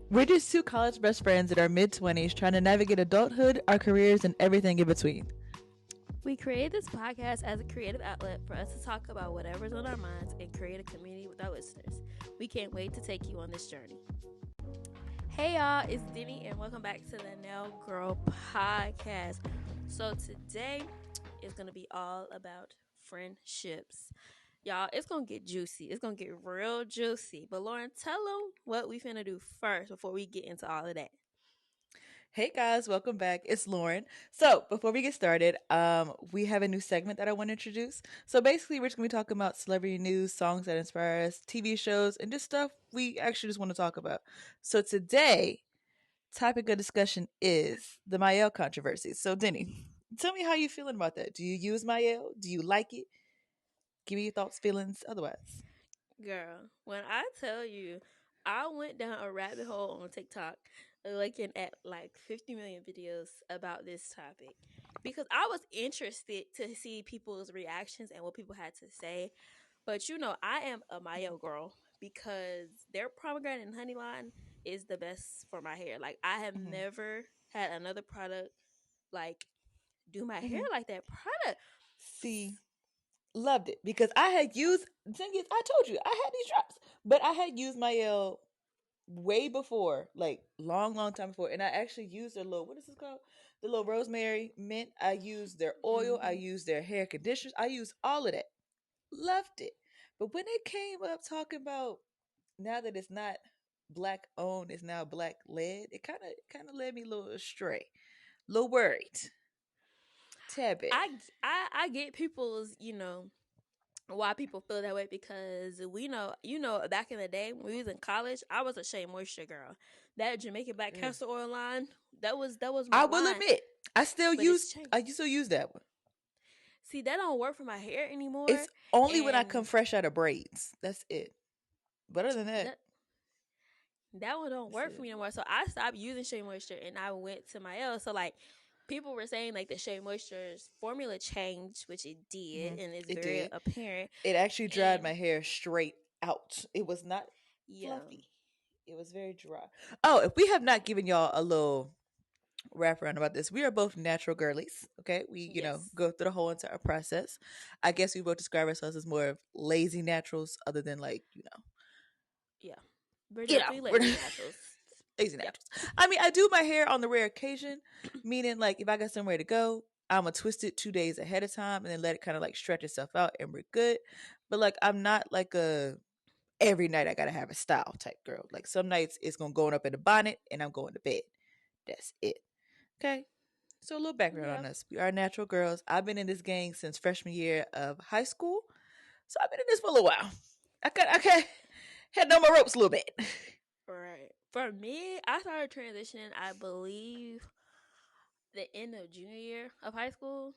We're just two college best friends in our mid 20s trying to navigate adulthood, our careers, and everything in between. We created this podcast as a creative outlet for us to talk about whatever's on our minds and create a community with our listeners. We can't wait to take you on this journey. Hey y'all, it's Denny and welcome back to the Nail Girl podcast. So today is going to be all about friendships. Y'all, it's going to get juicy. It's going to get real juicy. But Lauren, tell them what we finna do first before we get into all of that. Hey guys, welcome back. It's Lauren. So before we get started, we have a new segment that I want to introduce. So basically, we're just going to be talking about celebrity news, songs that inspire us, TV shows, and just stuff we actually just want to talk about. So today, topic of discussion is the Mael controversy. So Denny, tell me how you feeling about that. Do you use Mael? Do you like it? Give me your thoughts, feelings, otherwise. Girl, when I tell you, I went down a rabbit hole on TikTok looking at like 50 million videos about this topic because I was interested to see people's reactions and what people had to say. But I am a Mayo girl because their pomegranate and honey line is the best for my hair. Like, I have Mm-hmm. never had another product like do my hair Mm-hmm. like that product. See, loved it because I had used. The thing is, I told you I had these drops, but I had used Mael way before, like long time before, and I actually used their little, what is this called? The little rosemary mint. I used their oil. I Mm-hmm. used their hair conditioners. I used all of that. Loved it. But when it came up talking about now that it's not black owned, it's now black led, it kind of led me a little astray, a little worried, tad bit. I get people's why people feel that way because we know back in the day when we was in college, I was a Shea Moisture girl. That Jamaican Black Mm. Castor Oil line, that was my I will line. admit, But it's changed. I still use that one. See, that don't work for my hair anymore, It's only when I come and fresh out of braids. That's it. But other than that, that that one don't that's work for it. me anymore. So I stopped using Shea Moisture and I went to my L. So like people were saying like the Shea Moisture's formula changed, which it did, Hmm. and it's It very did. apparent. It actually dried And my hair straight out. It was not yeah, fluffy. It was very dry. Oh, if we have not given y'all a little wraparound about this, we are both natural girlies. Okay, we yes, go through the whole entire process. I guess we both describe ourselves as more of lazy naturals, other than like yeah, we're you know definitely we're lazy naturals. lazy Yep. naturals. I mean, I do my hair on the rare occasion, meaning like if I got somewhere to go, I'm gonna twist it 2 days ahead of time and then let it kind of like stretch itself out and we're good. But like I'm not like a every night I gotta have a style type girl. Like some nights it's gonna go up in the bonnet and I'm going to bed. That's it. Okay. So a little background Yeah. on us. We are natural girls. I've been in this gang since freshman year of high school. So I've been in this for a little while. I had to know my ropes a little bit. Right. For me, I started transitioning, I believe, the end of junior year of high school,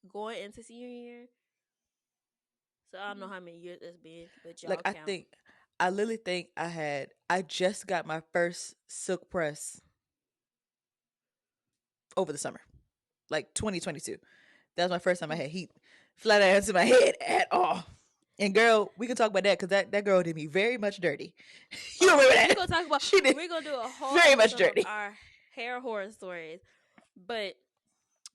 going into senior year. So I don't know how many years it's been, but Like y'all count. I literally think I just got my first silk press over the summer, like 2022. That was my first time I Mm. had heat flat out into my head at all. And girl, we can talk about that because that girl did me very much dirty. You Oh, remember we're that? gonna talk about. She did We're gonna do a whole very much episode of dirty. our hair horror stories. But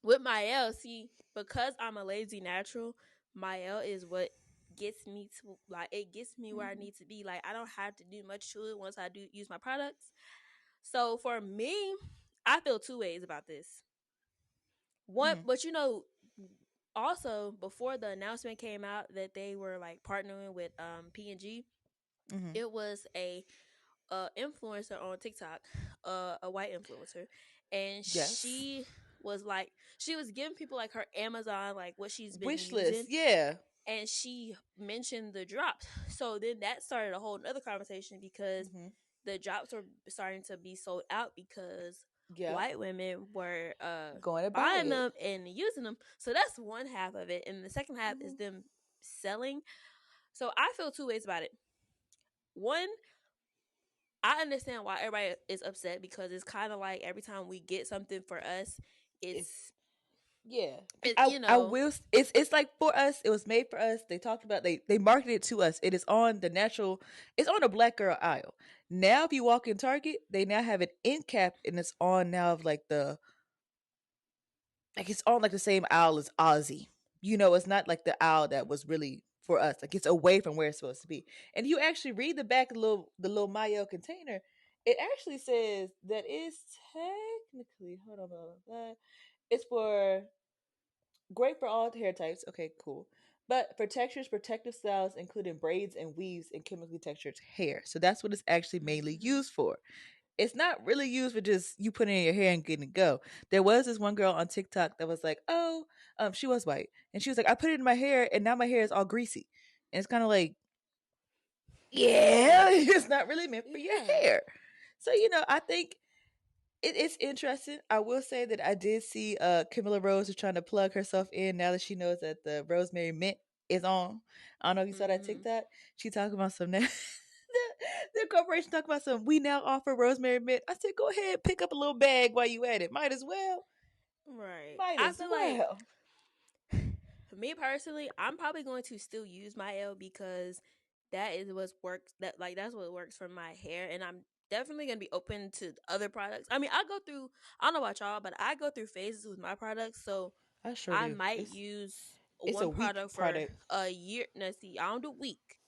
with my L, see, because I'm a lazy natural, my L is what gets me to like it gets me where I need to be. Like I don't have to do much to it once I do use my products. So for me, I feel two ways about this. One, Mm-hmm. but also before the announcement came out that they were like partnering with P&G, Mm-hmm. it was a influencer on TikTok, a white influencer, and Yes. she was giving people like her Amazon, like what she's been Wish list. using, Yeah. and she mentioned the drops. So then that started a whole other conversation because Mm-hmm. the drops were starting to be sold out because Yep. white women were Going to buy buying it. them and using them. So that's one half of it, and the second half Mm-hmm. is them selling. So I feel two ways about it. One, I understand why everybody is upset because it's kind of like every time we get something for us, It's it's Yeah, It, I will. It's like for us. It was made for us. They talked about they marketed it to us. It is on the natural. It's on the black girl aisle. Now, if you walk in Target, they now have an end cap, and it's on now of like the like it's on like the same aisle as Ozzy. You know, it's not like the aisle that was really for us. Like it's away from where it's supposed to be. And you actually read the back of the little Mayo container. It actually says that is technically hold on. It's for great for all hair types. Okay, cool. But for textures, protective styles, including braids and weaves and chemically textured hair. So that's what it's actually mainly mm-hmm. used for. It's not really used for just you putting it in your hair and getting it go. There was this one girl on TikTok that was like, oh, she was white. And she was like, I put it in my hair and now my hair is all greasy. And it's kind of like, yeah, it's not really meant for your Yeah. hair. So, I think it's interesting. I will say that I did see Camilla Rose is trying to plug herself in now that she knows that the rosemary mint is on. I don't know if you saw that Mm-hmm. TikTok. She talking about some the corporation talking about some we now offer rosemary mint. I said go ahead, pick up a little bag while you at it. Might as well. Right. Might I as feel like well. me personally, I'm probably going to still use my L because that is what works. That's what works for my hair, and I'm definitely gonna be open to other products. I mean, I go through. I don't know about y'all, but I go through phases with my products. So I sure I do. might It's use it's a one weak product for product. a year. Now, see, I don't do week.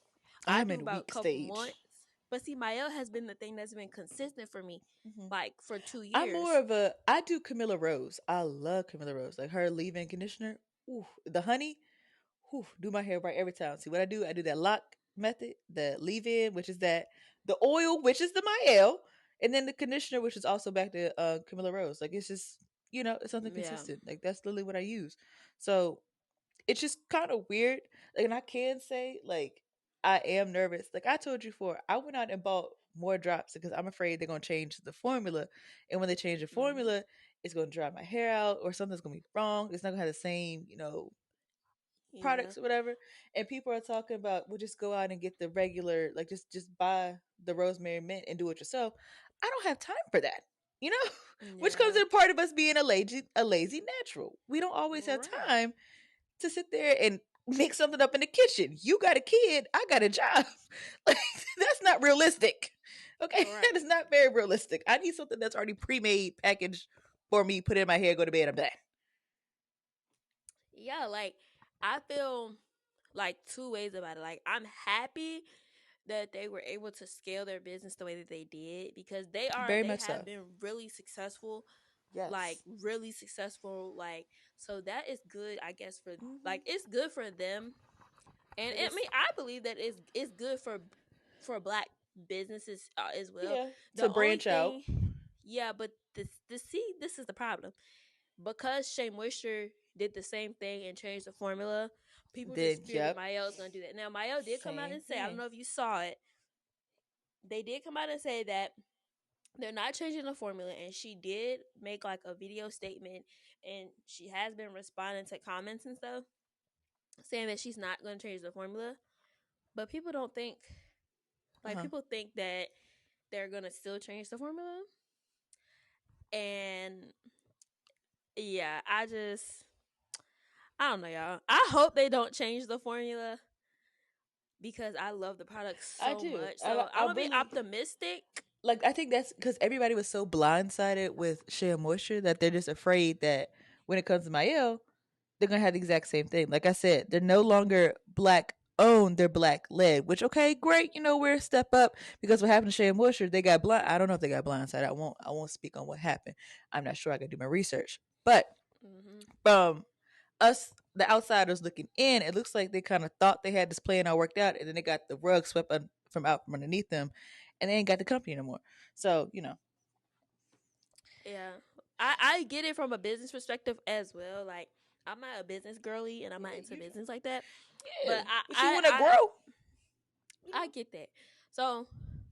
I I'm do in about a weak couple stage. months. But see, my L has been the thing that's been consistent for me, hmm like for two I'm more years. of a I do Camilla Rose. I love Camilla Rose. Like her leave-in conditioner. Ooh, the honey. Whew, do my hair right every time. See what I do? I do that lock method, the leave in, which is that the oil, which is the Mael, and then the conditioner, which is also back to Camilla Rose. Like it's just it's something Yeah. consistent. Like that's literally what I use. So it's just kind of weird. Like, and I can say like I am nervous. Like I told you before, I went out and bought more drops because I'm afraid they're gonna change the formula, and when they change the Mm-hmm. formula, it's gonna dry my hair out or something's gonna be wrong. It's not gonna have the same Yeah. products or whatever, and people are talking about we'll just go out and get the regular, like just buy the rosemary mint and do it yourself. I don't have time for that, you know, which comes Yeah. in part of us being a lazy natural. We don't always have Right. time to sit there and mix something up in the kitchen. You got a kid, I got a job. Like that's not realistic. Okay, that Right. is not very realistic. I need something that's already pre-made, packaged for me, put it in my hair, go to bed, I'm done. Yeah, like I feel like two ways about it. Like I'm happy that they were able to scale their business the way that they did because Very they much have so. been really successful, like Yes. really successful, like so that is good, I guess, for Hmm. like it's good for them. And It I is. mean, I believe that it's good for black businesses as well. Yeah, The to only branch out. thing, yeah, but this is the problem because Shea Moisture did the same thing and changed the formula. People Then, just fear that yep, Mayo is going to do that. Now, Mayo did come out same and say, I don't thing. know if you saw it, they did come out and say that they're not changing the formula, and she did make like a video statement, and she has been responding to comments and stuff saying that she's not going to change the formula. But people don't think, Uh like huh. people think that they're going to still change the formula. And yeah, I don't know, y'all. I hope they don't change the formula because I love the product I so do. much. I So I'm I gonna be really optimistic. like. I think that's because everybody was so blindsided with Shea Moisture that they're just afraid that when it comes to Mael, they're gonna have the exact same thing. Like I said, they're no longer black owned; they're black led. Which okay, great. We're a step up because what happened to Shea Moisture, they got blind. I don't know if they got blindsided. I won't speak on what happened. I'm not sure. I can do my research, but Hmm. from us the outsiders looking in, it looks like they kind of thought they had this plan all worked out, and then they got the rug swept from out from underneath them, and they ain't got the company anymore. So Yeah, I get it from a business perspective as well. Like I'm not a business girly and I'm not into you, business like that, yeah, but but you want to grow, I get that. So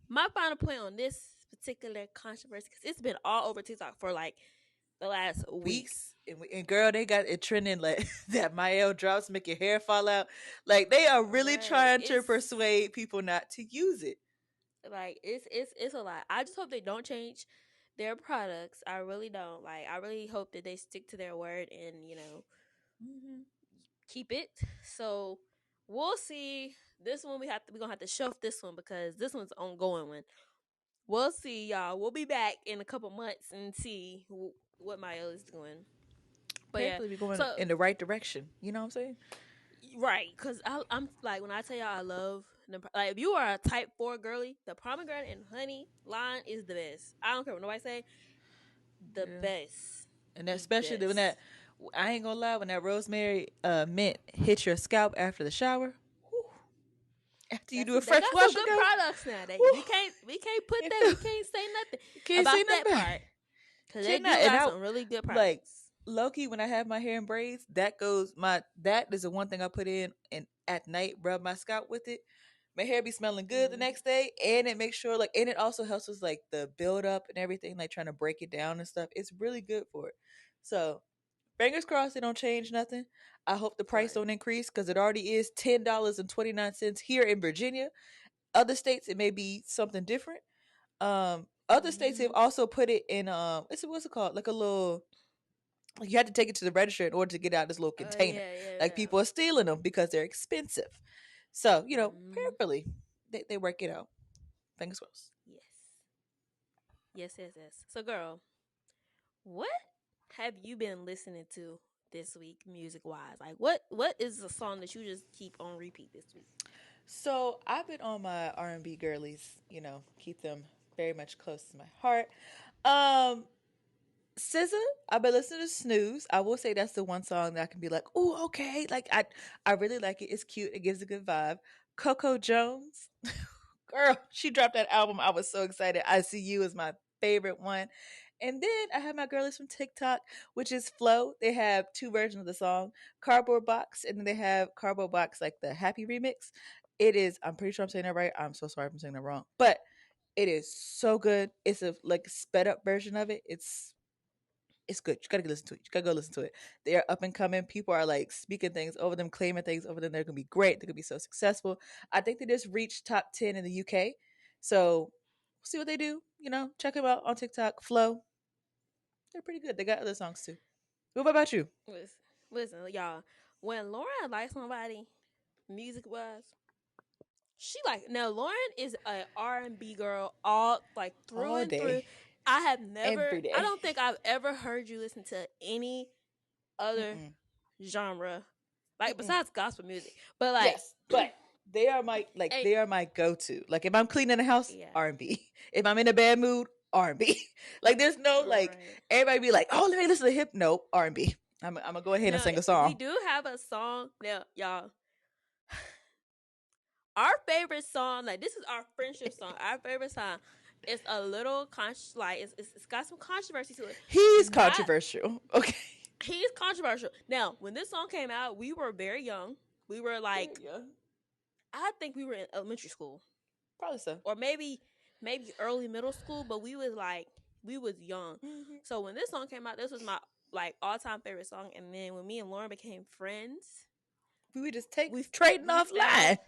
my final point on this particular controversy, because it's been all over TikTok for like the last week. weeks. And girl, they got it trending like that. Mael drops make your hair fall out. Like they are really Right, trying to it's persuade people not to use it. like it's a lot. I just hope they don't change their products. I really don't. Like, I really hope that they stick to their word and, Mm-hmm. keep it. So we'll see. This one we're gonna have to shelf this one because this one's ongoing one. We'll see, y'all. We'll be back in a couple months and see what Mayo is doing. But yeah, Apparently, we're going so in the right direction. You know what I'm saying? right, because I'm like when I tell y'all I love like if you are a type 4 girly, the pomegranate and honey line is the best. I don't care what nobody say, the Yeah. best, And that, the especially when best. that, I ain't gonna lie, when that rosemary mint hits your scalp after the shower, whew, after you That's do a it. They fresh got some wash and good go, products now. whew, We can't put that. We can't say nothing can't say about nothing that bad. part because they Cannot. do And got I some really good like products. Loki when I have my hair in braids. That goes my that is the one thing I put in and at night rub my scalp with it. My hair be smelling good the Mm-hmm. next day, and it makes sure and it also helps with like the build up and everything, like trying to break it down and stuff. It's really good for it. So fingers crossed they don't change nothing. I hope the price Right. don't increase because it already is $10.29 here in Virginia. Other states it may be something different. Other states have Mm-hmm. also put it in it's what's it called, like a little, like you had to take it to the register in order to get out this little Oh container. yeah, yeah, Like yeah. people are stealing them because they're expensive. So Mm-hmm. prayerfully they work it out. Fingers crossed. Yes. Yes, yes, yes. So, girl, what have you been listening to this week, music wise? Like, what is the song that you just keep on repeat this week? So I've been on my R&B girlies. Keep them very much close to my heart. Um, SZA, I've been listening to Snooze. I will say that's the one song that I can be like, oh, okay. Like I really like it. It's cute. It gives a good vibe. Coco Jones, girl, she dropped that album. I was so excited. I See You is my favorite one. And then I have my girlies from TikTok, which is Flow. They have two versions of the song, Cardboard Box, and then they have Cardboard Box, like the Happy remix. It is, I'm pretty sure I'm saying that right. I'm so sorry if I'm saying that wrong. But it is so good. It's a like sped up version of it. It's good. You gotta listen to it. You gotta go listen to it. They are up and coming. People are like speaking things over them, claiming things over them. They're gonna be great. They're gonna be so successful. I think they just reached top 10 in the UK. So we'll see what they do. Check them out on TikTok. Flow. They're pretty good. They got other songs too. What about you? Listen, y'all. When Lauren likes somebody, music wise, she like now. Lauren is a R&B girl, all like through All and through. day, I have never. every I day. don't think I've ever heard you listen to any other Mm-mm. genre, like Mm-mm. besides gospel music. But like, Yes, but they are my hey, they are my go to. Like if I'm cleaning the house, yeah, R&B. If I'm in a bad mood, R&B. Like there's no like right. everybody be like, oh, let me listen to hip. No, R&B. I'm gonna go ahead and Now sing a we song. do have a song now, y'all. Our favorite song, like this is our friendship song. Our favorite song. It's a little like it's got some controversy to it. He's Not controversial. Okay. He's controversial. Now, when this song came out, we were very young. We were like, Yeah, I think we were in elementary school probably so. or maybe early middle school, but we was young. Hmm. So when this song came out, this was my like all time favorite song. And then when me and Lauren became friends, We would just take we trading we off found lines.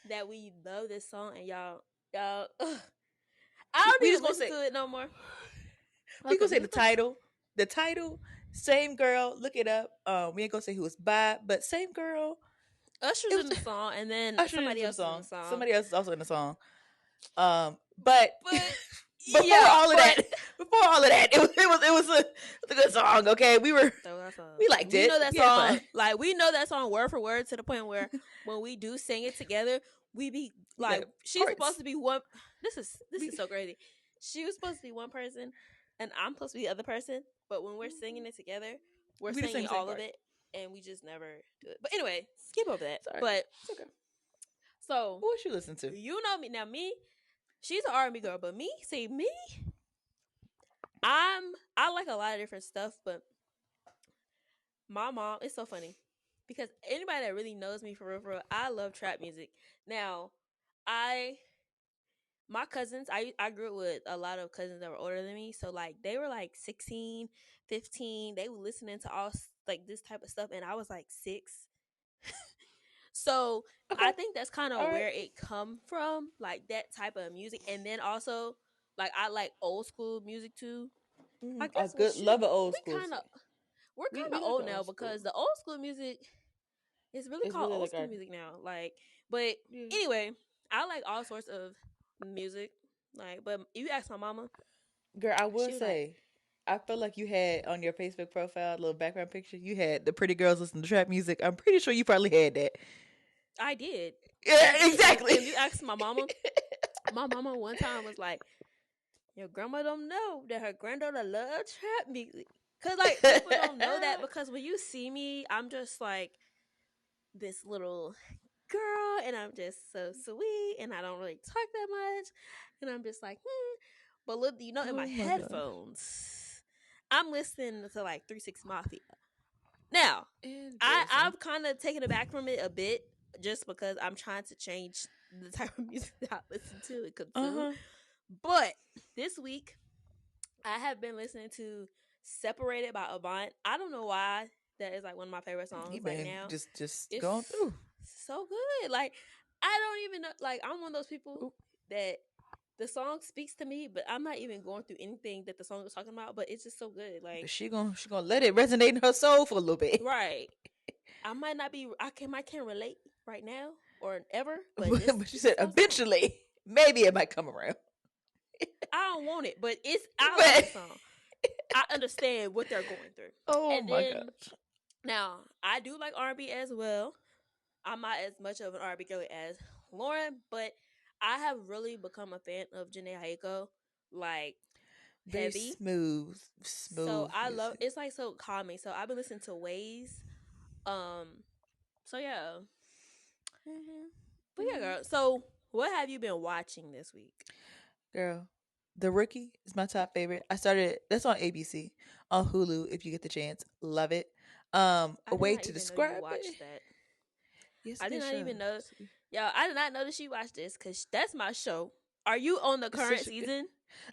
that we love this song, and y'all, I don't We just even gonna listen say to it no more. we Okay, gonna we say just the gonna title. The title, same girl. Look it up. We ain't gonna say who it's by, but same girl. It Usher's was in the song, and then Usher is somebody in the else is in the song. song. Somebody else is also in the song. But But before yeah, all of that, but it was a good song. Okay, so that's we liked we it. know that We had fun. song. Like we know that song word for word to the point where when we do sing it together, we be We like, got she's supposed hearts. to be one. This is We, so crazy. She was supposed to be one person, and I'm supposed to be the other person. But when we're singing it together, we're we just sing singing the same all of part. it, and we just never do it. But anyway, skip over that. Sorry, But it's okay. so What you listen to? you know me now. Me, she's an R&B girl, but me, I like a lot of different stuff, but my mom, it's so funny because anybody that really knows me for real, I love trap music. Now, I my cousins, I grew up with a lot of cousins that were older than me, so like they were like 16, 15. They were listening to all like this type of stuff, and I was like 6. So Okay, I think that's kind all of right. where it come from, like that type of music. And then also like I like old school music too. Hmm. I A guess good love of old we schools. kind of we're We kind of like the old now old because school. the old school music is really It's called really old like school our music now. Like, but yeah. anyway, I like all sorts of music. Like, but you ask my mama, Girl, I will she was like, say, I feel like you had on your Facebook profile, a little background picture, you had the pretty girls listening to trap music. I'm pretty sure you probably had that. I did, I Yeah, did, exactly. and you asked my mama one time was like, your grandma don't know that her granddaughter loves trap music. Cause like people don't know that because when you see me, I'm just like this little girl and I'm just so sweet and I don't really talk that much. And I'm just like, But look, in my Oh my gosh. headphones, I'm listening to like 3 6 Mafia. Now, Interesting. I've kind of taken it back from it a bit just because I'm trying to change the type of music that I listen to and Uh consume. huh. But this week, I have been listening to Separated by Avant. I don't know why that is like one of my favorite You songs like been now. just It's going through. so good. Like I don't even know like I'm one of those people Ooh, that the song speaks to me, but I'm not even going through anything that the song is talking about, but it's just so good. but Like she gonna let it resonate in her soul for a little bit. right. I might not be I can't relate right now or ever, but But she this is said my song. eventually, maybe it might come around. I don't want it, but I like the But song. I understand what they're going through. oh And my then gosh, now I do like R&B as well. I'm not as much of an R&B girl as Lauren, but I have really become a fan of Janae Aiko, like very heavy. smooth, So smooth I love music. it's like so calming. So I've been listening to Ways. Um. So yeah, Hmm. but yeah, Hmm. girl. So what have you been watching this week? Girl, The Rookie is my top favorite. I started that's on ABC, on Hulu if you get the chance. Love it. I A did way not to even know you describe it. watched that. Yes, a I did good not show. even know. It's a good, Yo, I did not know that she watched this because that's my show. Are you on the it's current such a good. season?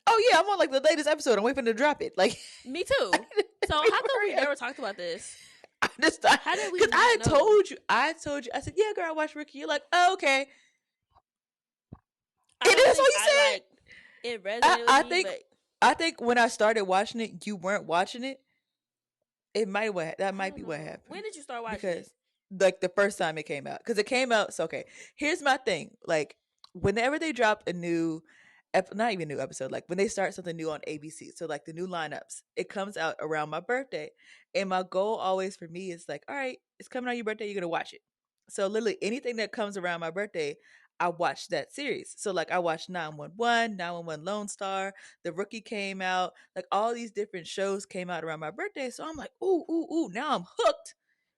Oh yeah, I'm on like the latest episode. I'm waiting for them to drop it. Like Me I too. need to So wait how for come we hurry up. never talked about this? I just How did we because not know? I told you, I said, yeah, girl, I watched Rookie. You're like, oh, okay. I And don't that's all think you I said. like it I, resonated with I me, think but I think when I started watching it, you weren't watching it. It might what that I might don't be what know. When happened did you start watching it? because like the first time it came out because it came out. So okay, here's my thing. Like whenever they drop a new, not even new episode, like when they start something new on ABC, so like the new lineups, it comes out around my birthday, and my goal always for me is like, all right, it's coming on your birthday, you're gonna watch it. So literally anything that comes around my birthday, I watch that series. So like I watched 911, 911 Lone Star, The Rookie came out, like all these different shows came out around my birthday. So I'm like, ooh, ooh, ooh, now I'm hooked.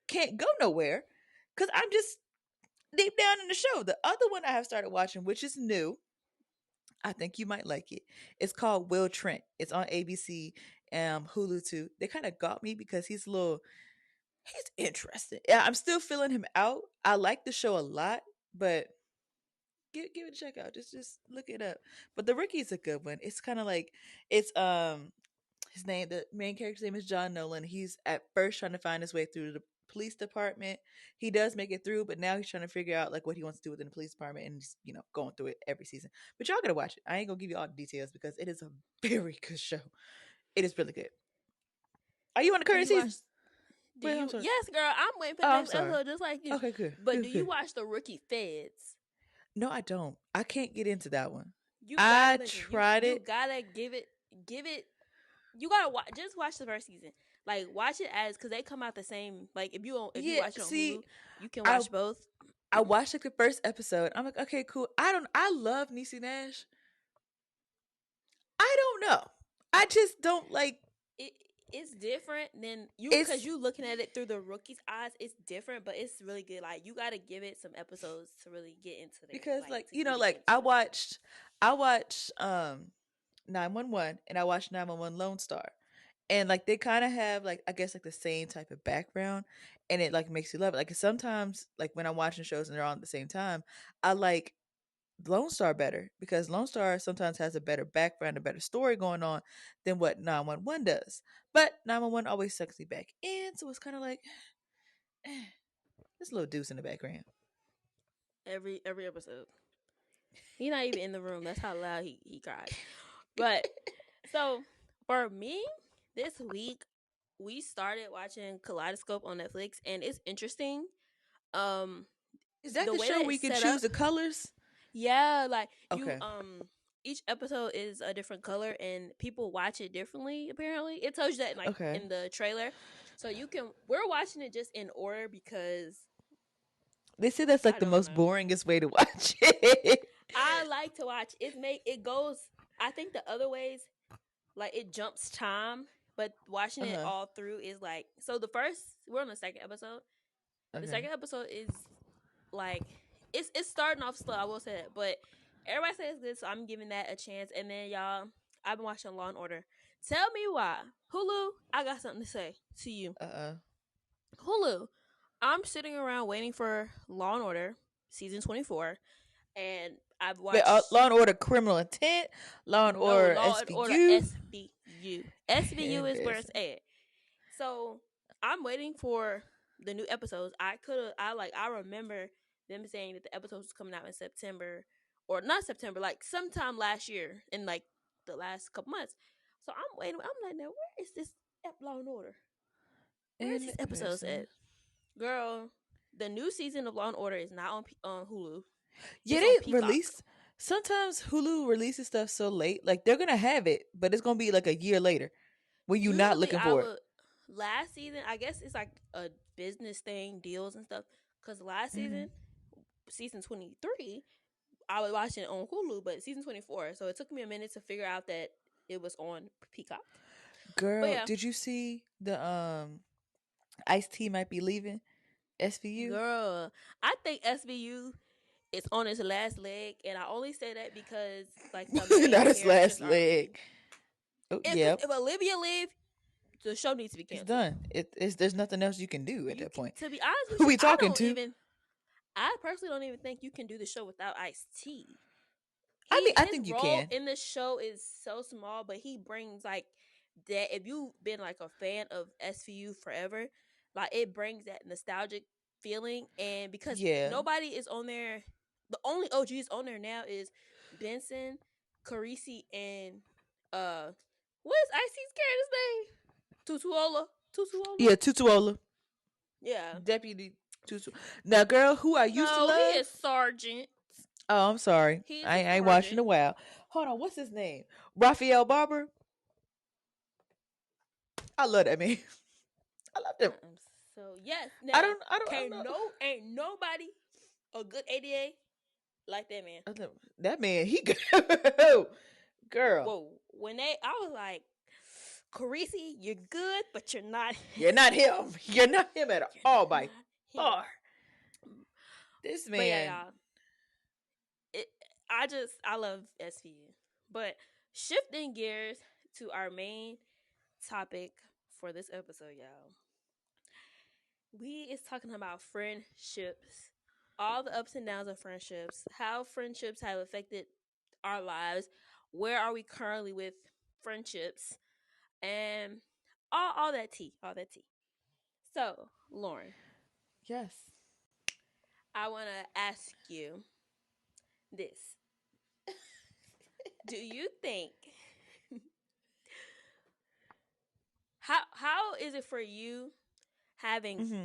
Can't go nowhere. Cause I'm just deep down in the show. The other one I have started watching, which is new, I think you might like it. It's called Will Trent. It's on ABC, Hulu too. They kind of got me because he's interesting. Yeah, I'm still feeling him out. I like the show a lot, but give it a check out. Just look it up. But The Rookie is a good one. It's kind of like it's his name, the main character's name is John Nolan. He's at first trying to find his way through the police department. He does make it through, but now he's trying to figure out like what he wants to do within the police department and just, going through it every season. But y'all gotta watch it. I ain't gonna give you all the details because it is a very good show. It is really good. Are you on the Do current you watch? season? Do Wait, I'm you? sorry. Yes, girl. I'm waiting for the Oh, I'm next sorry. episode, just like you. Okay, good. But do Good, you good. watch the Rookie Feds? No, I don't. I can't get into that one. You gotta I listen. tried You it. gotta give it. You gotta watch. Just watch the first season. Like watch it as because they come out the same. Like if you Yeah, watch it on see, Hulu, you can I watch both. I watched like the first episode. I'm like, okay, cool. I love Niecy Nash. I don't know. I just don't like it it's different than you because it's you looking at it through the rookie's eyes. It's different, but it's really good. Like you got to give it some episodes to really get into there, because like like, to really get like into it. I watched 911 and I watched 911 Lone Star. And like they kind of have like I guess like the same type of background and it like makes you love it. Like sometimes like when I'm watching shows and they're on at the same time, I like Lone Star better because Lone Star sometimes has a better background, a better story going on than what 911 does. But 911 always sucks me back in, so it's kind of like eh, there's a little deuce in the background. Every episode, he's not even in the room. That's how loud he cries. But so For me, this week we started watching Kaleidoscope on Netflix, and it's interesting. Um, Is that the the way show that where you it's can set choose up, the colors? yeah, like you Okay. each episode is a different color, and people watch it differently. Apparently, it tells you that like Okay. in the trailer, so you can. We're watching it just in order because They say that's like I the don't most know. boringest way to watch it. I like to watch. It goes. I think the other ways like it jumps time, but watching it Uh-huh. all through is like so. The first we're on the second episode. The Okay. second episode is like it's starting off slow. I will say that, but everybody says it's good, so I'm giving that a chance. And then y'all, I've been watching Law and Order. Tell me why Hulu. I got something to say to you. Uh-uh. Hulu. I'm sitting around waiting for Law and Order season 24, and I've Wait, watched Law and Order Criminal Intent, Law and no Order Law and Order SVU. SVU. SVU is where it's Embarrassing. at. So I'm waiting for the new episodes. I remember them saying that the episodes was coming out in September or not September, like sometime last year in like the last couple months. So I'm waiting. I'm like, now where is this Law and Order? Where is these episodes Embarrassing. at, girl? The new season of Law and Order is not on Hulu. Yeah, It's on they Peacock. release. Sometimes Hulu releases stuff so late, like they're gonna have it, but it's gonna be like a year later when you're not Usually, looking I for it. would last season. I guess it's like a business thing, deals and stuff. Because last Hmm. season, season 23, I was watching it on Hulu, but season 24. So it took me a minute to figure out that it was on Peacock. But Girl, yeah, did you see the Ice T might be leaving SVU? girl, I think SVU is on its last leg, and I only say that because like the main Not his characters last are leaving. leg. Oh, If yep. if Olivia leave, the show needs to be It's canceled. done. It's there's nothing else you can do at You that can, point. to be honest with Who you, we talking to? I personally don't even think you can do the show without Ice T. I mean, I His think you role can. in the show is so small, but he brings like that. If you've been like a fan of SVU forever, like it brings that nostalgic feeling. And because Yeah. nobody is on there, the only OGs on there now is Benson, Carisi, and what is Icy's character's name? Tutuola. Tutuola. Yeah, Tutuola. Yeah. Deputy Tutu. Now, girl, who I used to No, he love. is Sergeant. Oh, I'm sorry. He is a I ain't watched in a sergeant. while. Hold on, what's his name? Raphael Barber. I love that man. I love him. So yes, I now don't. I don't. I don't can't know. no ain't nobody a good ADA like that man. That man, he good. Girl, Whoa, when I was like, Carisi, you're good, but you're not you're not him. You're not him at you're all by not him. far. This But yeah, man. y'all, it, I love SVU. But shifting gears to our main topic for this episode, y'all. We is talking about friendships, all the ups and downs of friendships, how friendships have affected our lives, where are we currently with friendships, and all that tea, all that tea. So, Lauren, Yes. I want to ask you this: do you think how is it for you having Hmm.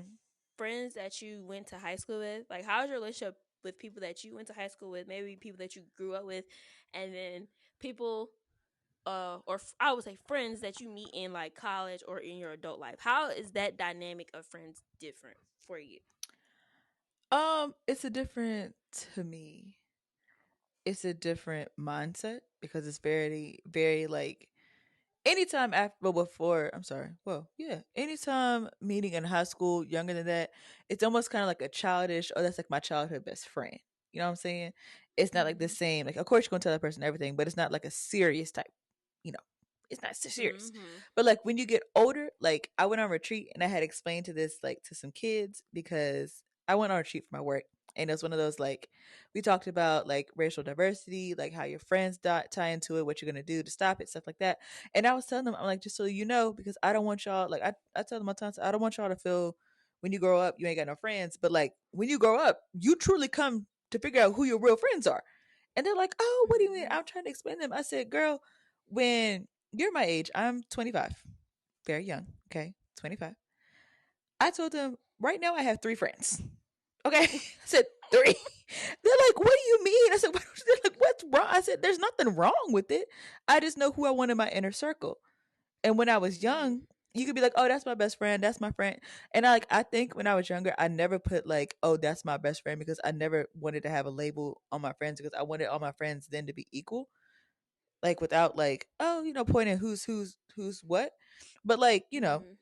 friends that you went to high school with? Like, how's your relationship with people that you went to high school with, maybe people that you grew up with, and then people, I would say friends that you meet in like college or in your adult life? How is that dynamic of friends different for you? It's a different to me. It's a different mindset because it's very, very like anytime after, well, before, I'm sorry, well, yeah, anytime meeting in high school, younger than that, it's almost kind of like a childish, oh, that's like my childhood best friend. You know what I'm saying? It's not like the Mm-hmm. same. Like, of course, you're gonna tell that person everything, but it's not like a serious type. You know, it's not so serious. Mm-hmm. But like when you get older, like I went on retreat and I had explained to this like to some kids because I went on retreat for my work. And it was one of those like we talked about like racial diversity, like how your friends tie into it, what you're gonna do to stop it, stuff like that. And I was telling them, I'm like, just so you know, because I don't want y'all, like, I tell them all the time, I don't want y'all to feel when you grow up, you ain't got no friends. But like, when you grow up, you truly come to figure out who your real friends are. And they're like, oh, what do you mean? Mm-hmm. I'm trying to explain to them. I said, girl, when You're my age. I'm 25. Very young. Okay. 25. I told them, right now I have three friends. Okay. I said, three. They're like, what do you mean? I said, they're like, what's wrong? I said, there's nothing wrong with it. I just know who I want in my inner circle. And when I was Mm-hmm. young, you could be like, oh, that's my best friend. That's my friend. And I think when I was younger, I never put like, oh, that's my best friend because I never wanted to have a label on my friends because I wanted all my friends then to be equal. Like without like, oh, pointing who's what. But like, Mm-hmm.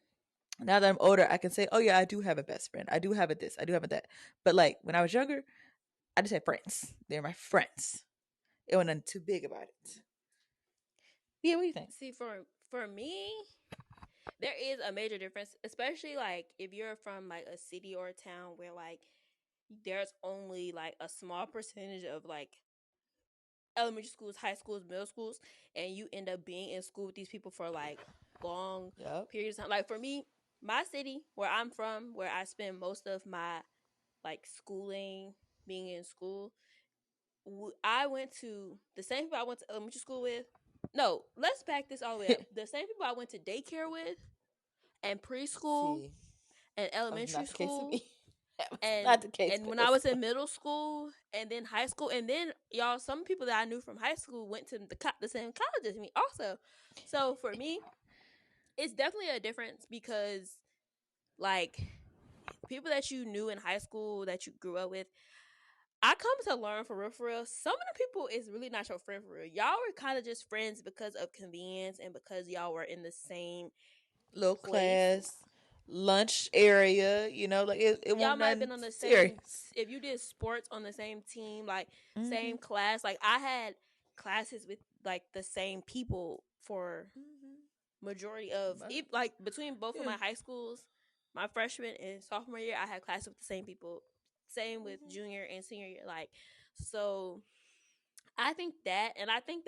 now that I'm older, I can say, oh yeah, I do have a best friend. I do have a this. I do have a that. But like when I was younger, I just had friends. They're my friends. It wasn't too big about it. Yeah, what do you think? See, for me, there is a major difference, especially like if you're from like a city or a town where like there's only like a small percentage of like elementary schools, high schools, middle schools, and you end up being in school with these people for like long Yep. periods of time. Like for me, my city where I'm from, where I spend most of my like schooling, being in school, I went to the same people I went to elementary school with. No, let's back this all the way up. The same people I went to daycare with, and preschool, See, and that was elementary not the case with school, me. That was and not the case and with when I us. was in middle school, and then high school, and then y'all, some people that I knew from high school went to the same college as me also. So for me, it's definitely a difference because like people that you knew in high school that you grew up with, I come to learn for real, for real. Some of the people is really not your friend for real. Y'all were kind of just friends because of convenience and because y'all were in the same Low place. class, lunch area, like it Y'all won't might have nothing been on the same. serious. If you did sports on the same team, like Mm-hmm. same class, like I had classes with like the same people for Mm-hmm. majority of But, like between both of yeah. my high schools, my freshman and sophomore year, I had classes with the same people. Same with Mm-hmm. junior and senior year. Like so, I think that, and I think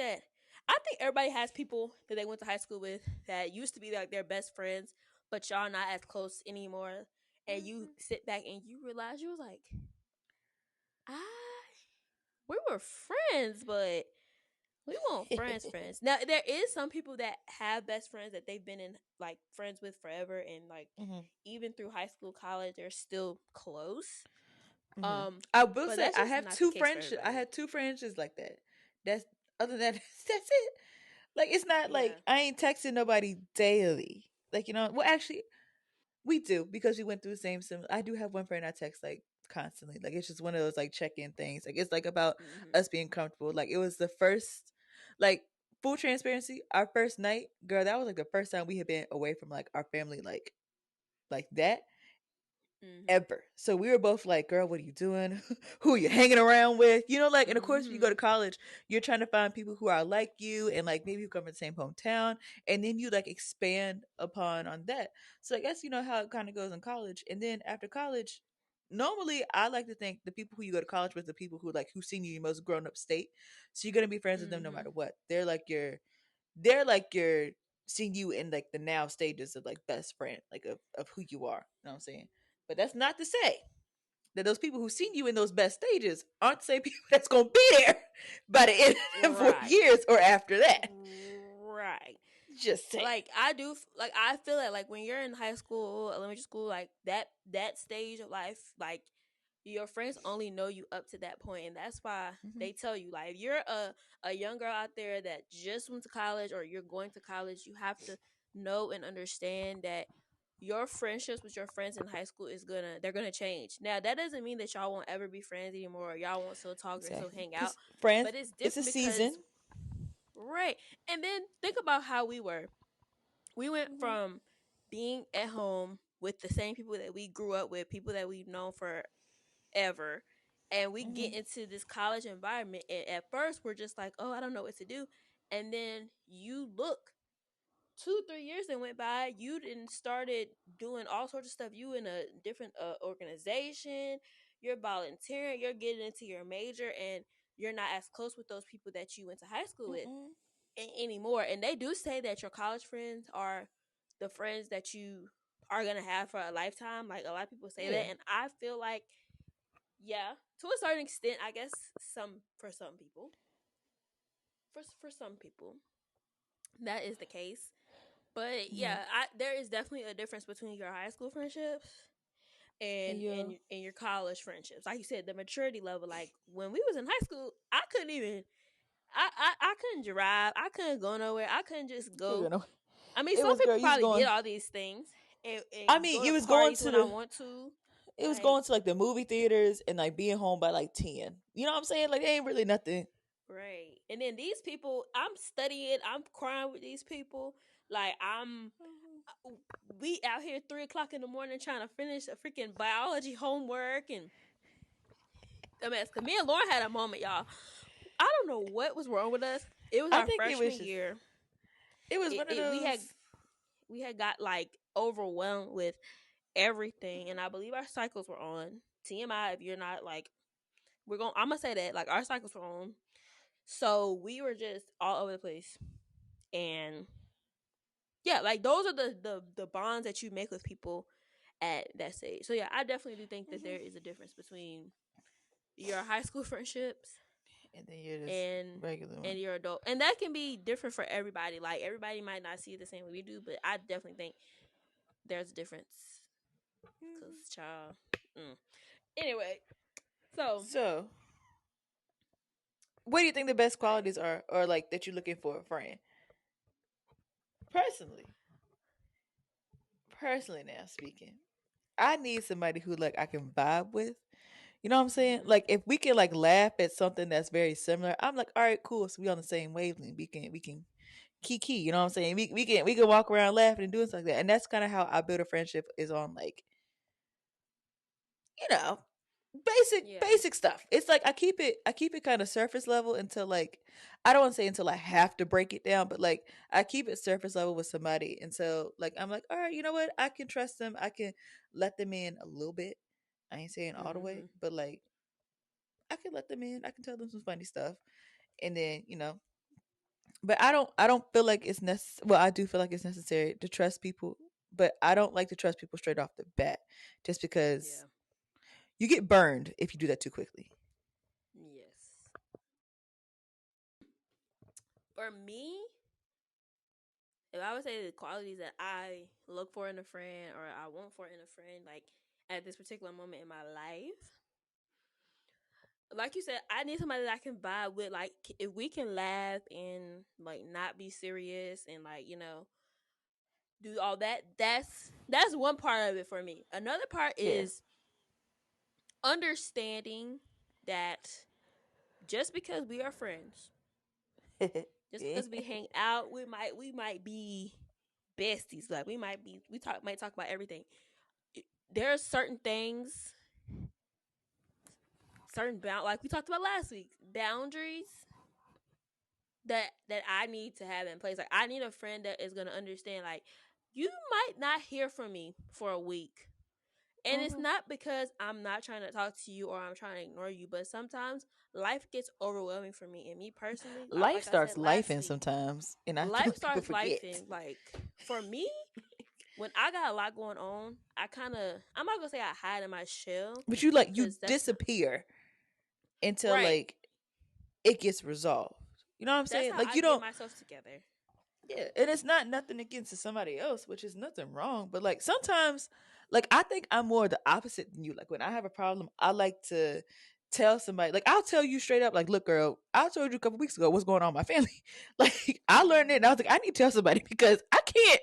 everybody has people that they went to high school with that used to be like their best friends, but y'all not as close anymore. And you Mm-hmm. sit back and you realize you was like, I we were friends, but we weren't friends. Now there is some people that have best friends that they've been in like friends with forever, and like Mm-hmm. even through high school, college, they're still close. Mm-hmm. Um, I will but say that's I just have not the two case for friendships. I everybody. had two friendships like that. That's other than that, that's it. Like it's not Yeah. like I ain't texting nobody daily. Like well actually we do because we went through the same sim. I do have one friend I text like constantly. Like it's just one of those like check in things. Like it's like about Mm-hmm. us being comfortable. Like it was the first, like full transparency. Our first night, girl, that was like the first time we had been away from like our family, like that Mm-hmm. ever. So we were both like, girl, what are you doing? Who are you hanging around with? Like, and of course, when you go Mm-hmm. to college, you're trying to find people who are like you and like maybe who come from the same hometown. And then you like expand upon on that. So I guess you know how it kind of goes in college. And then after college, normally I like to think the people who you go to college with, the people who seen you most grown up state. So you're gonna be friends with them no Mm-hmm. matter what. They're like your seeing you in like the now stages of like best friend, like of who you are. You know what I'm saying? But that's not to say that those people who seen you in those best stages aren't the same people that's gonna be there by the end of them 4 Right. years or after that. Right. Just saying. Like I do, like I feel like when you're in high school, elementary school, like that stage of life, like your friends only know you up to that point, and that's why Mm-hmm. they tell you like if you're a young girl out there that just went to college or you're going to college, you have to know and understand that your friendships with your friends in high school they're gonna change. Now that doesn't mean that y'all won't ever be friends anymore, or y'all won't still talk or still Exactly. hang out, Because friends, but it's it's a different season. because right. And then think about how we were. We went Mm-hmm. from being at home with the same people that we grew up with, people that we've known forever, and we Mm-hmm. get into this college environment. And at first, we're just like, "Oh, I don't know what to do," and then you look 2 3 years that went by, you didn't started doing all sorts of stuff. You in a different organization, you're volunteering, you're getting into your major, and you're not as close with those people that you went to high school with Mm-mm. anymore. And they do say that your college friends are the friends that you are gonna have for a lifetime. Like a lot of people say Yeah. that, and I feel like yeah, to a certain extent, I guess some for some people, for some people. that is the case. But Mhm. yeah, there is definitely a difference between your high school friendships And you, and your college friendships. Like you said, the maturity level. Like when we was in high school, I couldn't even. I couldn't drive. I couldn't go nowhere. I couldn't just you go. know, I mean, it some was girl. people You was probably did going. all these things I and mean, go you to was going parties to when I the. want to. It was Like, going to like the movie theaters and like being home by like 10. You know what I'm saying? Like, it ain't really nothing. right. And then these people, I'm studying, I'm crying with these people. Like, we out here 3 o'clock in the morning trying to finish a freaking biology homework. And I mean, cause me and Lauren had a moment, y'all. I don't know what was wrong with us. It was I our think it was freshman just. year. It was one of We had those. got like overwhelmed with everything, and I believe our cycles were on. TMI, if you're not like, I'm gonna say that like our cycles were on, so we were just all over the place, and yeah, like those are the bonds that you make with people at that stage. So yeah, I definitely do think that there is a difference between your high school friendships And then you're just and regular one. your adult, and that can be different for everybody. Like everybody might not see it the same way we do, but I definitely think there's a difference. Cause child, mm. Anyway, so So, what do you think the best all right. qualities are, or like that you're looking for a friend? Personally, personally, now speaking, I need somebody who like I can vibe with. You know what I'm saying? Mm-hmm. Like if we can like laugh at something that's very similar, I'm like, all right, cool. So we on the same wavelength. We can kiki. You know what I'm saying? We can walk around laughing and doing stuff like that. And that's kind of how I build a friendship is on like you know Yeah. basic stuff. It's like I keep it kind of surface level until like I don't want to say until I have to break it down, but like I keep it surface level with somebody until like I'm like, all right, you know what? I can trust them. I can let them in a little bit. I ain't saying all the way, Mm-hmm. but like I can let them in. I can tell them some funny stuff, and then But I don't feel like it's necessary. Well, I do feel like it's necessary to trust people, but I don't like to trust people straight off the bat, just because Yeah. you get burned if you do that too quickly. Yes. For me, if I would say the qualities that I look for in a friend or I want for in a friend, like at this particular moment in my life, like you said, I need somebody that I can vibe with. Like if we can laugh and like not be serious and like do all that. That's one part of it for me. Another part Yeah. is understanding that just because we are friends, just because we hang out, we might be besties. Like we might talk about everything. There are certain things, like we talked about last week, boundaries that I need to have in place. Like I need a friend that is gonna understand. Like you might not hear from me for a week, and it's Mhm. not because I'm not trying to talk to you or I'm trying to ignore you, but sometimes life gets overwhelming for me. And me personally, Life like I starts said life last in week, sometimes, and I feel life like people starts life forget. in like for me when I got a lot going on, I'm not gonna say I hide in my shell But you because that's not disappear until right. like it gets resolved. You know what I'm That's saying? how Like I you get don't. myself together. Yeah, and it's not nothing against somebody else, which is nothing wrong. But like sometimes, like I think I'm more the opposite than you. Like when I have a problem, I like to tell somebody. Like I'll tell you straight up, like, look, girl, I told you a couple weeks ago what's going on in my family. Like I learned it, and I was like, I need to tell somebody because I can't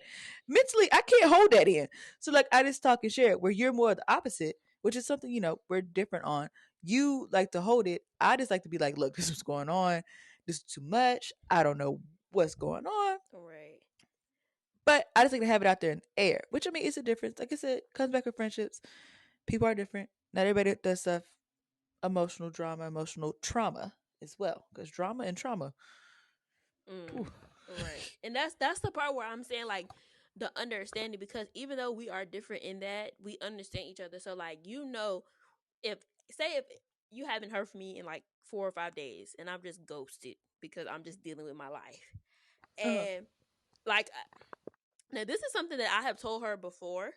mentally, I can't hold that in. So like I just talk and share it. Where you're more the opposite, which is something we're different on. You like to hold it. I just like to be like, look, this is going on. This is too much. I don't know what's going on. Right. But I just like to have it out there in the air, which I mean, it's a difference. Like I said, comes back with friendships. People are different. Not everybody does stuff emotional drama, emotional trauma as well. Because drama and trauma. Ooh. Right. And that's the part where I'm saying like the understanding, because even though we are different in that, we understand each other. So like if if you haven't heard from me in like 4 or 5 days and I'm just ghosted because I'm just dealing with my life. Uh-huh. And like now this is something that I have told her before,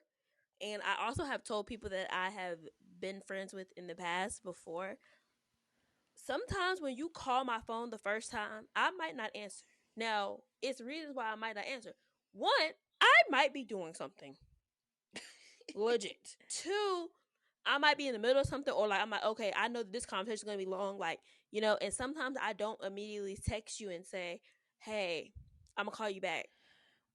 and I also have told people that I have been friends with in the past before. Sometimes when you call my phone the first time, I might not answer. Now, it's reasons why I might not answer. One, I might be doing something legit. Two, I might be in the middle of something, or like I'm like, okay, I know this conversation is gonna be long, like, you know. And sometimes I don't immediately text you and say, "Hey, I'm gonna call you back."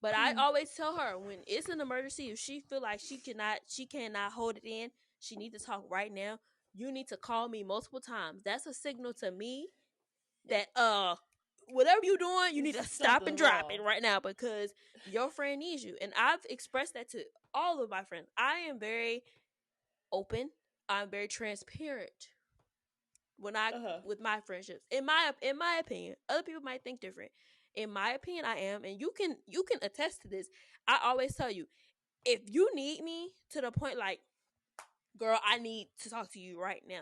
But I always tell her when it's an emergency, if she feel like she cannot hold it in, she need to talk right now. You need to call me multiple times. That's a signal to me that whatever you're doing, you need to stop and Something's drop wrong. it right now because your friend needs you. And I've expressed that to all of my friends. I am very open. I'm very transparent when I Uh huh. with my friendships. In my opinion, other people might think different. In my opinion, I am, and you can attest to this. I always tell you, if you need me to the point like, girl, I need to talk to you right now.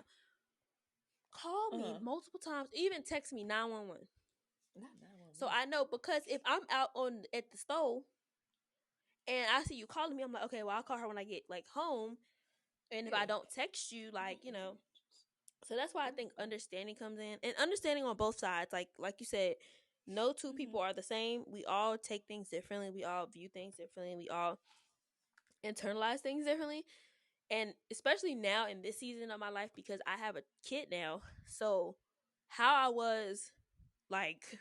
Call Uh me huh. multiple times, even text me 911. Not that one. So I know, because if I'm out on at the stove and I see you calling me, I'm like, okay, well, I'll call her when I get like home. And if Yeah. I don't text you, like, you know, so that's why I think understanding comes in, and understanding on both sides. Like you said, no two people are the same. We all take things differently. We all view things differently. We all internalize things differently. And especially now in this season of my life, because I have a kid now. So how I was like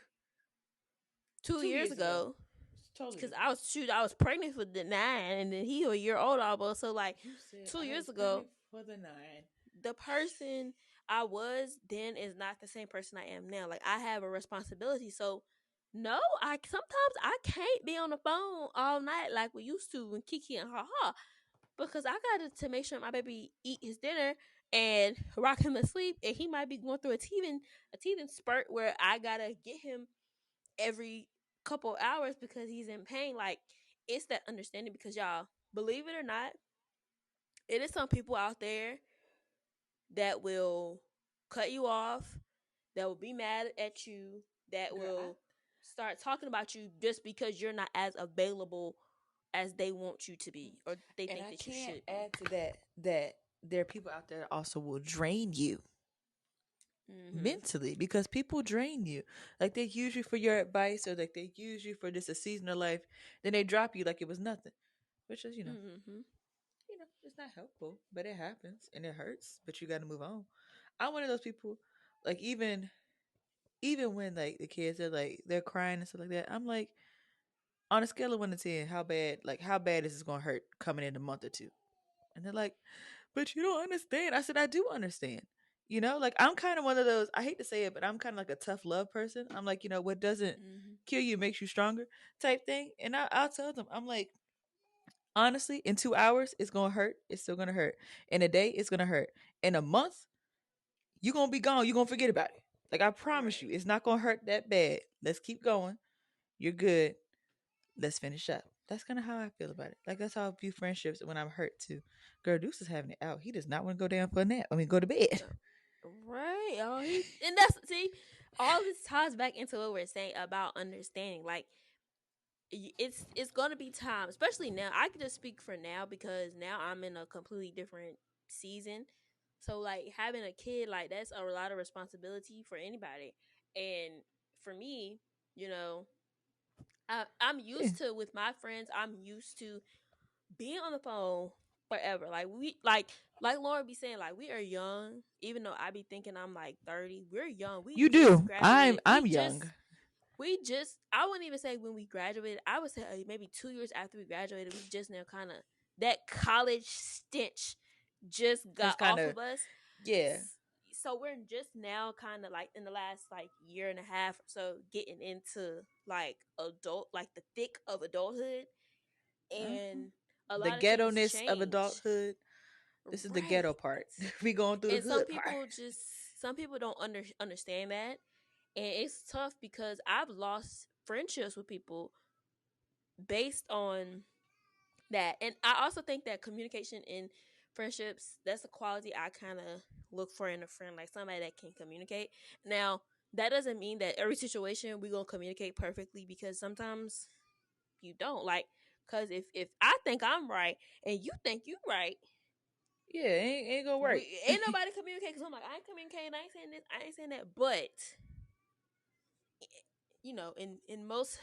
2 years 2 years ago. ago, It's totally because different. I was pregnant for the 9, and then he a year old almost. So like You said two I years was ago, pregnant for the 9. the person I was then is not the same person I am now. Like, I have a responsibility. So no, I sometimes I can't be on the phone all night like we used to when Kiki and haha, because I got to make sure my baby eat his dinner and rock him to sleep, and he might be going through a teething spurt where I gotta get him every couple hours because he's in pain. Like, it's that understanding, because y'all, believe it or not, it is some people out there that will cut you off, that will be mad at you, that Girl, I will start talking about you just because you're not as available as they want you to be, or they and think I that you can't should be. add to that there are people out there that also will drain you Mm-hmm. mentally because people drain you. Like they use you for your advice or like they use you for just a season of life, then they drop you like it was nothing. Which is, Mm-hmm. it's not helpful, but it happens and it hurts, but you got to move on. I'm one of those people, like even when like the kids are like they're crying and stuff like that, I'm like, on a scale of 1 to 10, how bad is this gonna hurt coming in a month or two? And they're like, but you don't understand. I said, I do understand. Like I'm kind of one of those, I hate to say it, but I'm kind of like a tough love person. I'm like, what doesn't Mm-hmm. kill you makes you stronger type thing. And I'll tell them, I'm like, honestly, in 2 hours, it's gonna hurt. It's still gonna hurt. In a day, it's gonna hurt. In a month, you're gonna be gone. You're gonna forget about it. Like I promise Right. you, it's not gonna hurt that bad. Let's keep going. You're good. Let's finish up. That's kind of how I feel about it. Like that's how I view friendships when I'm hurt too. Girl, Deuce is having it out. He does not want to go down for a nap. I mean, go to bed. Right. Oh, and that's, see, all this ties back into what we're saying about understanding. Like, it's gonna be time, especially now. I can just speak for now because now I'm in a completely different season. So like having a kid, like, that's a lot of responsibility for anybody. And for me, you know, I'm Yeah, used to, with my friends, I'm used to being on the phone forever. Like, like Lauren be saying, like, we are young. Even though I be thinking I'm like 30, we're young. We you just do. I'm graduated. I'm young. I wouldn't even say when we graduated. I would say maybe 2 years after we graduated, we just now kind of, that college stench just got It's kind off of of us. yeah. So we're just now kind of like in the last like year and a half or so getting into like like the thick of adulthood, Mhm. and a The lot of things ghetto-ness of change. adulthood. This is the ghetto Right. part. We going through the And some good part. people just, some people don't understand that, and it's tough because I've lost friendships with people based on that. And I also think that communication in friendships, that's a quality I kind of look for in a friend, like somebody that can communicate. Now, that doesn't mean that every situation we going to communicate perfectly, because sometimes you don't. Like, cuz if I think I'm right and you think you right, Yeah, ain't gonna work. we ain't nobody communicate, cuz I'm like, I ain't communicating, I ain't saying this, I ain't saying that. But in most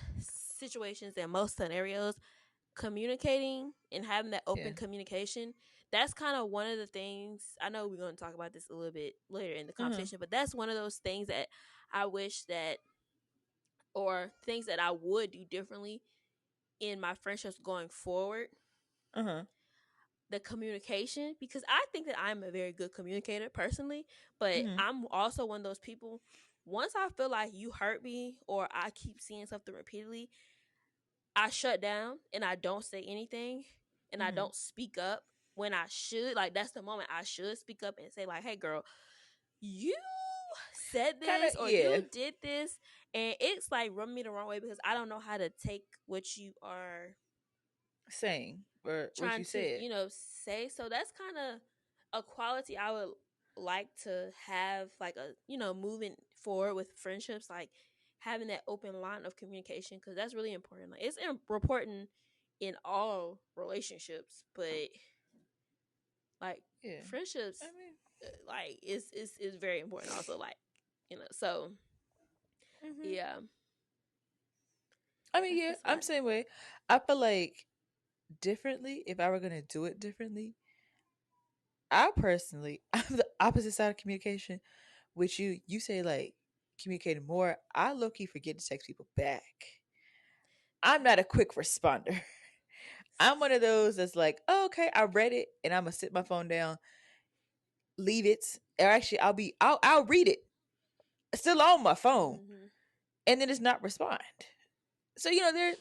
situations and most scenarios, communicating and having that Yeah. open communication, that's kind of one of the things. I know we're going to talk about this a little bit later in the Mhm. conversation, but that's one of those things that I wish that, or things that I would do differently in my friendships going forward. Uh-huh. The communication, because I think that I'm a very good communicator personally, but Mhm. I'm also one of those people, once I feel like you hurt me or I keep seeing something repeatedly, I shut down and I don't say anything and I Mhm. don't speak up when I should. Like, that's the moment I should speak up and say, like, hey girl, you said Kind of, this or yeah. you did this, and it's like rubbing me the wrong way because I don't know how to take what you are Saying or what trying you to, said. say. So that's kind of a quality I would like to have, like, a, moving forward with friendships, like having that open line of communication, because that's really important. Like, it's important in all relationships, but like Yeah. I friendships, mean, like is very important also, like, so mhm. yeah, I mean, yeah, that's I'm what. same way. I feel like differently, if I were gonna do it differently, I personally, I'm the opposite side of communication. Which you say like communicating more. I low key forget to text people back. I'm not a quick responder. I'm one of those that's like, oh, okay, I read it, and I'm gonna sit my phone down, leave it, or actually, I'll read it, still on my phone, Mm-hmm. and then it's not respond. So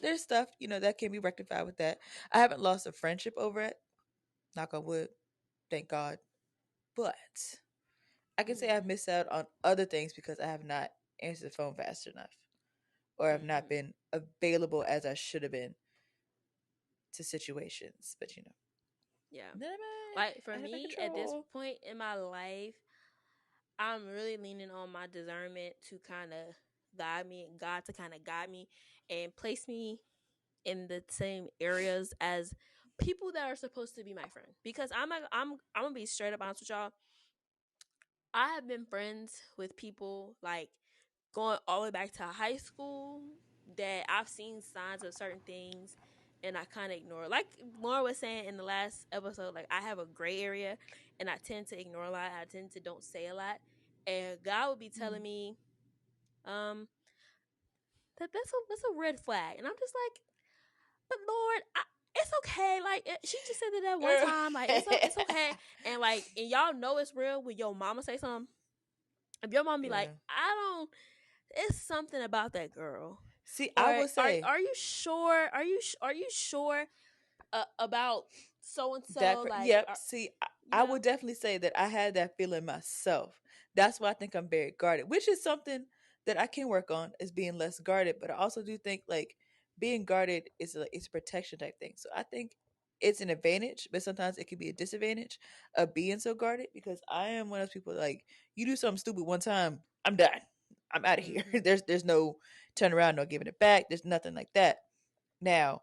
there's stuff that can be rectified with that. I haven't lost a friendship over it. Knock on wood, thank God. But I can say I've Mm-hmm. missed out on other things because I have not answered the phone fast enough, or have not Mm-hmm. been available as I should have been to situations. But Yeah, none of like for out of my me at this control. point in my life, I'm really leaning on my discernment to kind of guide me, and God to kind of guide me and place me in the same areas as people that are supposed to be my friend. Because I'm gonna be straight up honest with y'all. I have been friends with people, like, going all the way back to high school, that I've seen signs of certain things and I kind of ignore. Like Laura was saying in the last episode, like, I have a gray area and I tend to ignore a lot. I tend to don't say a lot. And God would be Mm. telling me, um, that's a red flag. And I'm just like, but Lord, it's okay. Like, she just said that one Girl. time. Like, it's okay. And like, and y'all know it's real when your mama say something. If your mom be like, Yeah. I don't, it's something about that girl. See, I Or would say are you sure? Are you sure about so and so? Like, yep. See, I would definitely say that I had that feeling myself. That's why I think I'm very guarded, which is something that I can work on, is being less guarded. But I also do think like being guarded it's a protection type thing. So I think it's an advantage, but sometimes it can be a disadvantage of being so guarded, because I am one of those people like, you do something stupid one time, I'm done. I'm out of here. Mm-hmm. There's no turn around, no giving it back. There's nothing like that. Now,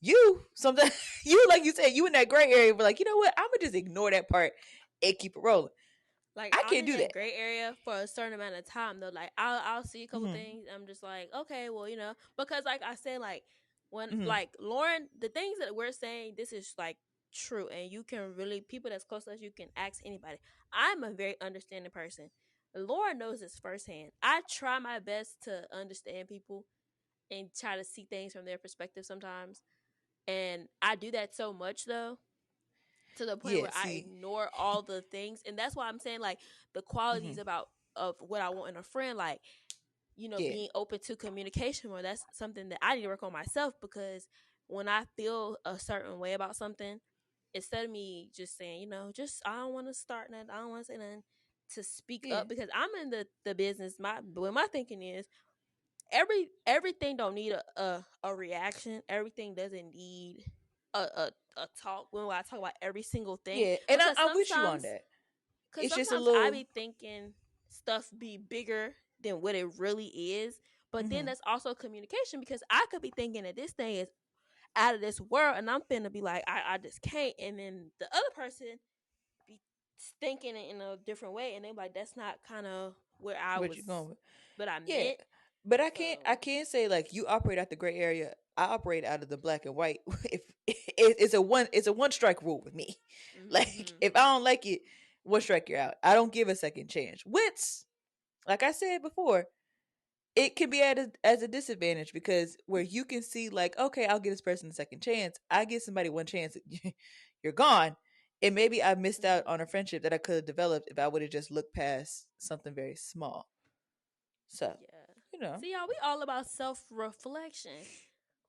you sometimes you, like you said, you in that gray area, but like, you know what? I'm gonna just ignore that part and keep it rolling. Like, I I'm can't in do that. that gray area for a certain amount of time though. Like, I'll see a couple Hmm. things. I'm just like, okay, well, because like I said, like, when, Hmm. like, Lauren, the things that we're saying, this is like true, and you can really, people that's close to us, you can ask anybody. I'm a very understanding person. Lauren knows this firsthand. I try my best to understand people and try to see things from their perspective sometimes, and I do that so much though, to the point Yeah. where I See. ignore all the things. And that's why I'm saying, like, the Hmm. qualities about of what I want in a friend, like, Yeah. being open to communication more. That's something that I need to work on myself, because when I feel a certain way about something, instead of me just saying, just, I don't want to start nothing, I don't want to say nothing, to speak Yeah. up, because I'm in the business. My thinking is, everything don't need a reaction. Everything doesn't need a talk. When I talk about every single thing, Yeah. And because I'm with you on sometimes that. because It's just a sometimes I little. be thinking stuff be bigger than what it really is. But then Hmm. that's also communication, because I could be thinking that this thing is out of this world, and I'm finna be like, I just can't. And then the other person be thinking it in a different way, and they like, that's not kind of where I What you was, going with? what I Yeah. meant. But I can't. So, I can't say like you operate out the gray area. I operate out of the black and white. If it's a one, it's a one strike rule with me. Like mm-hmm, if I don't like it, one strike you're out. I don't give a second chance. Which, like I said before, it can be at as a disadvantage because where you can see like, okay, I'll give this person a second chance. I give somebody one chance, you're gone. And maybe I missed out mm-hmm. on a friendship that I could have developed if I would have just looked past something very small. So, Yeah. you know. See, y'all, we all about self reflection.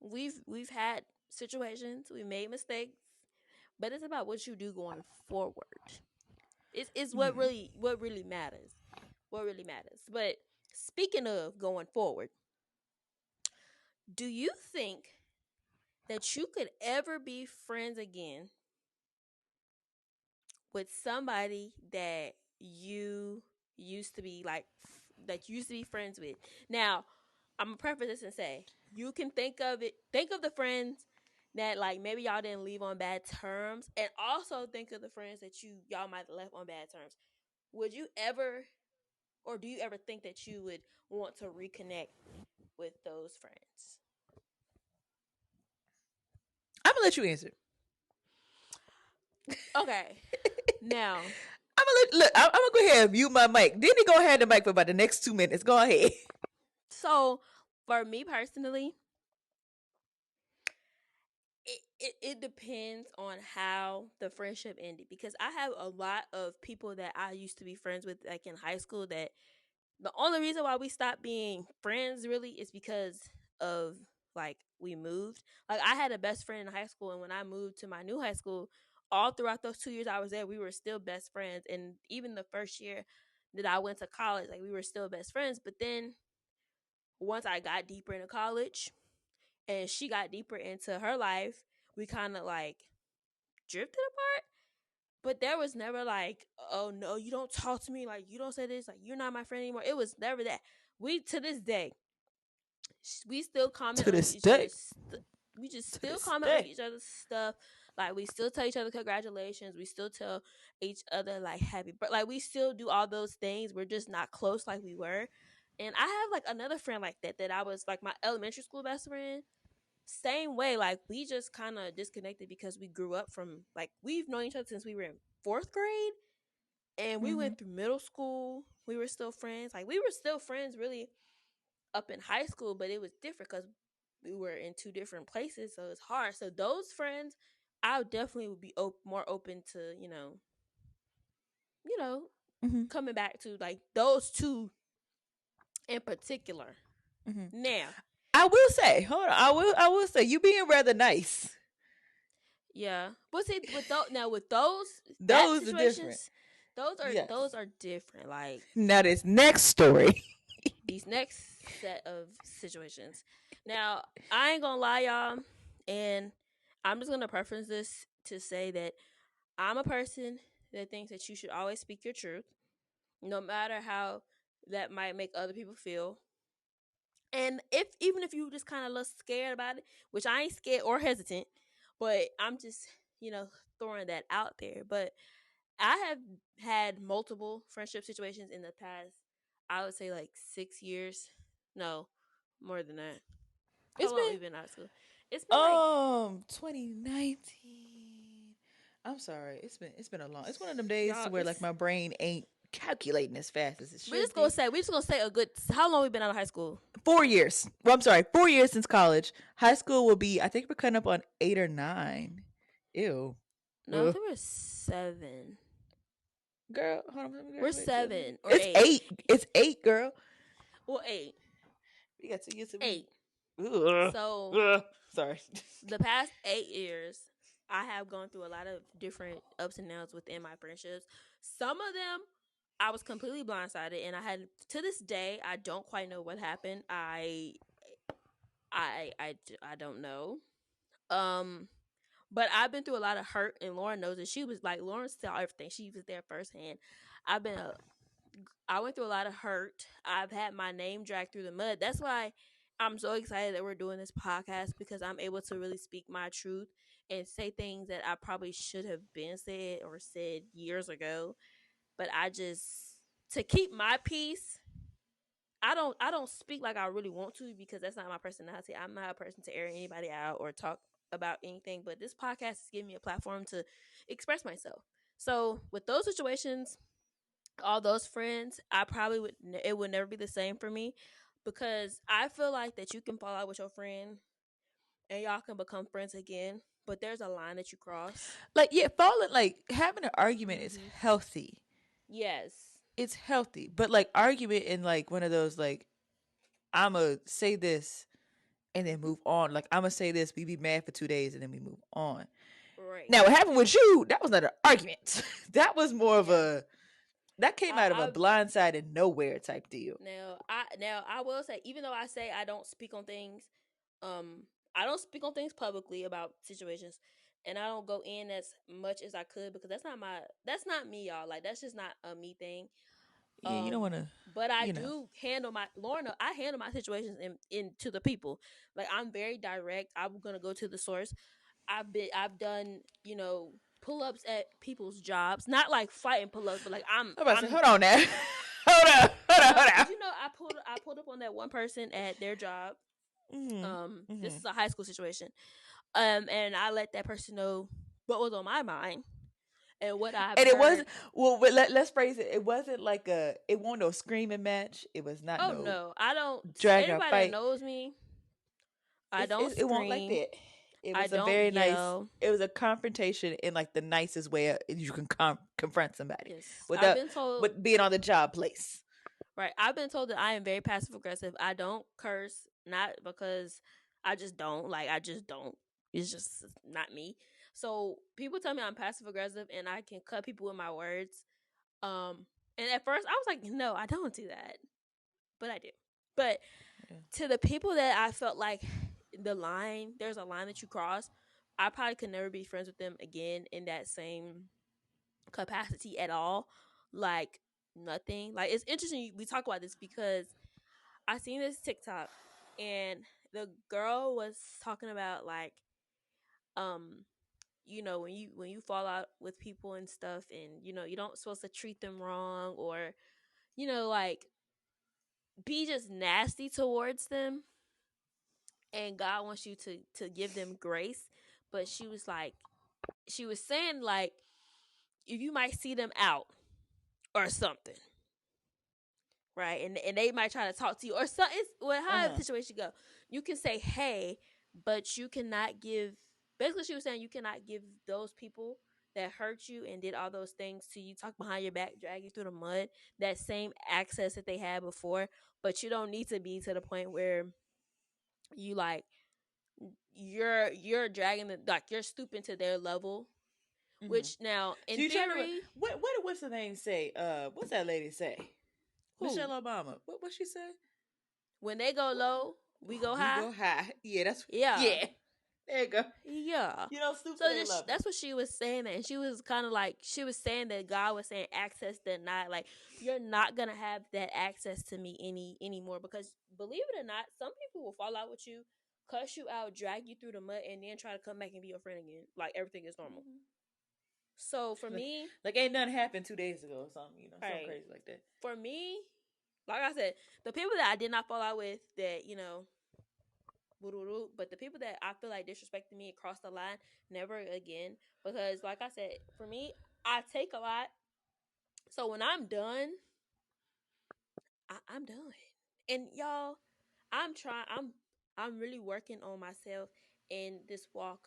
We've had situations, we made mistakes, but it's about what you do going forward. It's Mhm. what really matters. What really matters. But speaking of going forward, do you think that you could ever be friends again with somebody that you used to be like that you used to be friends with? Now, I'm gonna preface this and say you can think of the friends that like maybe y'all didn't leave on bad terms, and also think of the friends that y'all might have left on bad terms. Would you ever, or do you ever think that you would want to reconnect with those friends? I'm gonna let you answer. Okay, now, I'm gonna look. I'm gonna go ahead and mute my mic. Then he gonna have the mic for about the next 2 minutes. Go ahead. so for me personally, it depends on how the friendship ended, because I have a lot of people that I used to be friends with like in high school that the only reason why we stopped being friends really is because of like we moved. Like I had a best friend in high school, and when I moved to my new high school, all throughout those 2 years I was there, we were still best friends. And even the first year that I went to college, like we were still best friends. But then once I got deeper into college and she got deeper into her life, we kind of like drifted apart. But there was never like, oh no, you don't talk to me, like you don't say this, like you're not my friend anymore. It was never that. We to this day, we still comment To on this each day. other's. We just To still this comment on day. each other's stuff. Like we still tell each other congratulations. We still tell each other like happy, but like we still do all those things. We're just not close like we were. And I have like another friend like that that I was like my elementary school best friend. Same way, like we just kind of disconnected because we grew up from like we've known each other since we were in fourth grade, and we Hmm. went through middle school. We were still friends. Like we were still friends really up in high school, but it was different because we were in two different places, so it's hard. So those friends, I definitely would be more open to you know Hmm. coming back to like those two in particular. Hmm. Now, I will say, hold on. I will say, you being rather nice. yeah, but see, with those now with those that Those are different. situations, Yes. those are different. Like Now this next story. these next set of situations. Now, I ain't gonna lie, y'all, and I'm just gonna preference this to say that I'm a person that thinks that you should always speak your truth, no matter how that might make other people feel. And if even if you just kind of look scared about it, which I ain't scared or hesitant, but I'm just throwing that out there. But I have had multiple friendship situations in the past. I would say like 6 years. No, more than that. It's How long been we been out of school? It's been like 2019. I'm sorry. It's been a long. It's one of them days y'all. to where like It's my brain ain't calculating as fast as it we're should just gonna be. say a good. How long we been out of high school? 4 years. Well, I'm sorry, 4 years since college. High school will be. I think we're cutting up on 8 or 9. Ew. No, I Ugh. think we're 7. Girl, hold on. Let me We're graduate. 7 or It's 8. 8. It's 8, girl. Well, 8. We got 2 years to be. 8. Ugh. So Ugh. Sorry. the past 8 years, I have gone through a lot of different ups and downs within my friendships. Some of them I was completely blindsided, and I had to this day I don't quite know what happened. I don't know. Um, but I've been through a lot of hurt, and Lauren knows it. She was like Lauren saw everything. She was there firsthand. I've been a I went through a lot of hurt. I've had my name dragged through the mud. That's why I'm so excited that we're doing this podcast, because I'm able to really speak my truth and say things that I probably should have been said or said years ago. But I just, to keep my peace, I don't speak like I really want to because that's not my personality. I'm not a person to air anybody out or talk about anything. But this podcast is giving me a platform to express myself. So with those situations, all those friends, I probably would. It would never be the same for me because I feel like that you can fall out with your friend and y'all can become friends again. But there's a line that you cross. Like, yeah, falling, like, having an argument is Mm-hmm. healthy. Yes. It's healthy. But, like, argument in, like, one of those, like, I'ma say this and then move on. Like, I'ma say this, we be mad for 2 days and then we move on. Right. Now, what happened with you, that was not an argument. That was more of Yeah. that came out of a I blindside and nowhere type deal. now I will say, even though I say I don't speak on things, um I don't speak on things publicly about situations, and I don't go in as much as I could because that's not me, y'all. Like, that's just not a me thing. Yeah, you don't want to, But I you know. do handle my Lorna. I handle my situations in to the people. Like, I'm very direct. I'm gonna go to the source. I've done, pull ups at people's jobs. Not like fighting pull ups, but like I'm about to say, I'm hold on now. Hold on, hold on, no, hold on. because I pulled up on that one person at their job. Mm-hmm. This Mm-hmm. is a high school situation. And I let that person know what was on my mind and what I've And it heard. wasn't, well, but let's phrase it. It wasn't like it wasn't no screaming match. It was not Oh no no, I don't. drag or Anybody that fight. knows me, I don't It won't like scream. that. It I was a don't very nice. yell. It was a confrontation in like the nicest way you can confront somebody Yes, I've without been told. with being on the job place. Right, I've been told that I am very passive aggressive. I don't curse, not because I just don't. Like, I just don't. It's just not me. So people tell me I'm passive aggressive and I can cut people with my words. Um, and at first I was like, no, I don't do that, but I do. But Yeah. to the people that I felt like there's a line that you cross. I probably could never be friends with them again in that same capacity at all. Like, nothing. Like, it's interesting we talk about this because I seen this TikTok and the girl was talking about, like, um when you fall out with people and stuff, and you don't supposed to treat them wrong, or like, be just nasty towards them, and God wants you to give them grace. But she was saying, like, if you might see them out or something, right? And they might try to talk to you or something. However Uh-huh. the situation go, you can say hey, but you cannot give. Basically, she was saying you cannot give those people that hurt you and did all those things to you, talk behind your back, drag you through the mud, that same access that they had before. But you don't need to be to the point where you, like, you're dragging the, like, you're stooping to their level. Mm-hmm. Which, now, So in you trying to theory, what's the name say? What's that lady say? who, Michelle Obama. What she say? when they go low, we go We high. go high. Yeah, that's Yeah. yeah. There you go. Yeah. You know, stoop So to their just level. that's what she was saying, and she was kind of like, she was saying that God was saying access denied. Like, you're not gonna have that access to me anymore, because believe it or not, some people will fall out with you, cuss you out, drag you through the mud, and then try to come back and be your friend again. Like, everything is normal. Mm-hmm. So for Like, me, ain't nothing happened 2 days ago or something. Something right, crazy like that. for me, like I said, the people that I did not fall out with, that but the people that I feel like disrespected me and crossed the line, never again. Because, like I said, for me, I take a lot. So when I'm done, I'm done. And y'all, I'm trying. I'm really working on myself in this walk.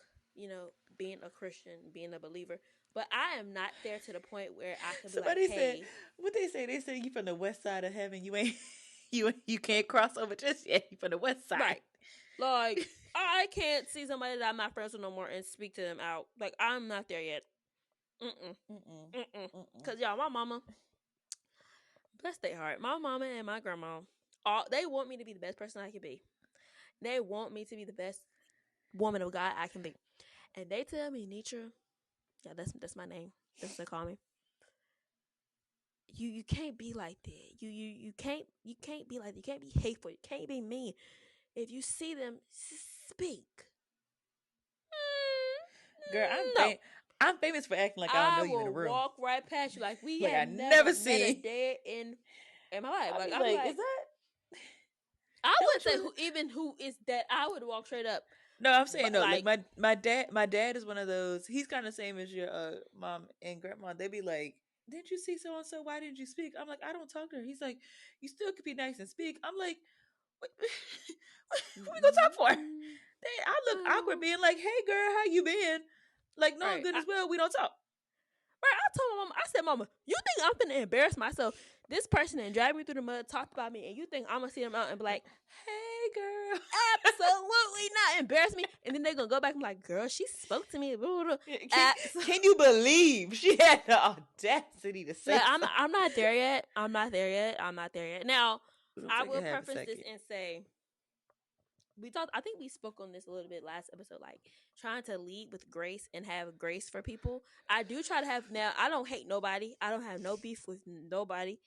Being a Christian, being a believer. But I am not there to the point where I could be like, Somebody said hey, what they say. They say you from the west side of heaven. You ain't you can't cross over just yet. You from the west side. right, like, I can't see somebody that I'm not friends with no more and speak to them out. Like, I'm not there yet. Mm-mm. Mm-mm. Mm-mm. Mm-mm. Cause y'all, my mama, bless their heart, my mama and my grandma, they want me to be the best person I can be. They want me to be the best woman of God I can be. And they tell me, Nitra, yeah, that's my name. That's what they call me. You can't be like that. You can't be like that. You can't be hateful. You can't be mean. If you see them, speak. Girl, No, I'm famous for acting like I don't know I you in the will room. walk right past you like we Like I had never never met a seen. day in my life. I'll Like, be I'll be like, like, is that? I Don't would say you? who is that. I would walk straight up, No, I'm but saying no. Like like, my dad is one of those. He's kind of the same as your mom and grandma. They be like, "Didn't you see so and so? Why didn't you speak?" I'm like, "I don't talk to her." He's like, "You still could be nice and speak." I'm like, "What, what we gonna talk for?" mm, I look awkward being like, "Hey, girl, how you been?" Like, knowing right. good as well, we don't talk. Right, I told my mama, I said, Mama, you think I'm finna embarrass myself? This person that dragged me through the mud talked about me, and you think I'm gonna see them out and be like, Hey, girl. absolutely not embarrass me? And then they're gonna go back and be like, girl, she spoke to me. can, can you believe she had the audacity to say Like, I'm something? I'm not there yet. I'm not there yet. Now, It's gonna I take a will half a preface this second. and say we talked. I think we spoke on this a little bit last episode, like trying to lead with grace and have grace for people. I do try to have. Now, I don't hate nobody. I don't have no beef with nobody.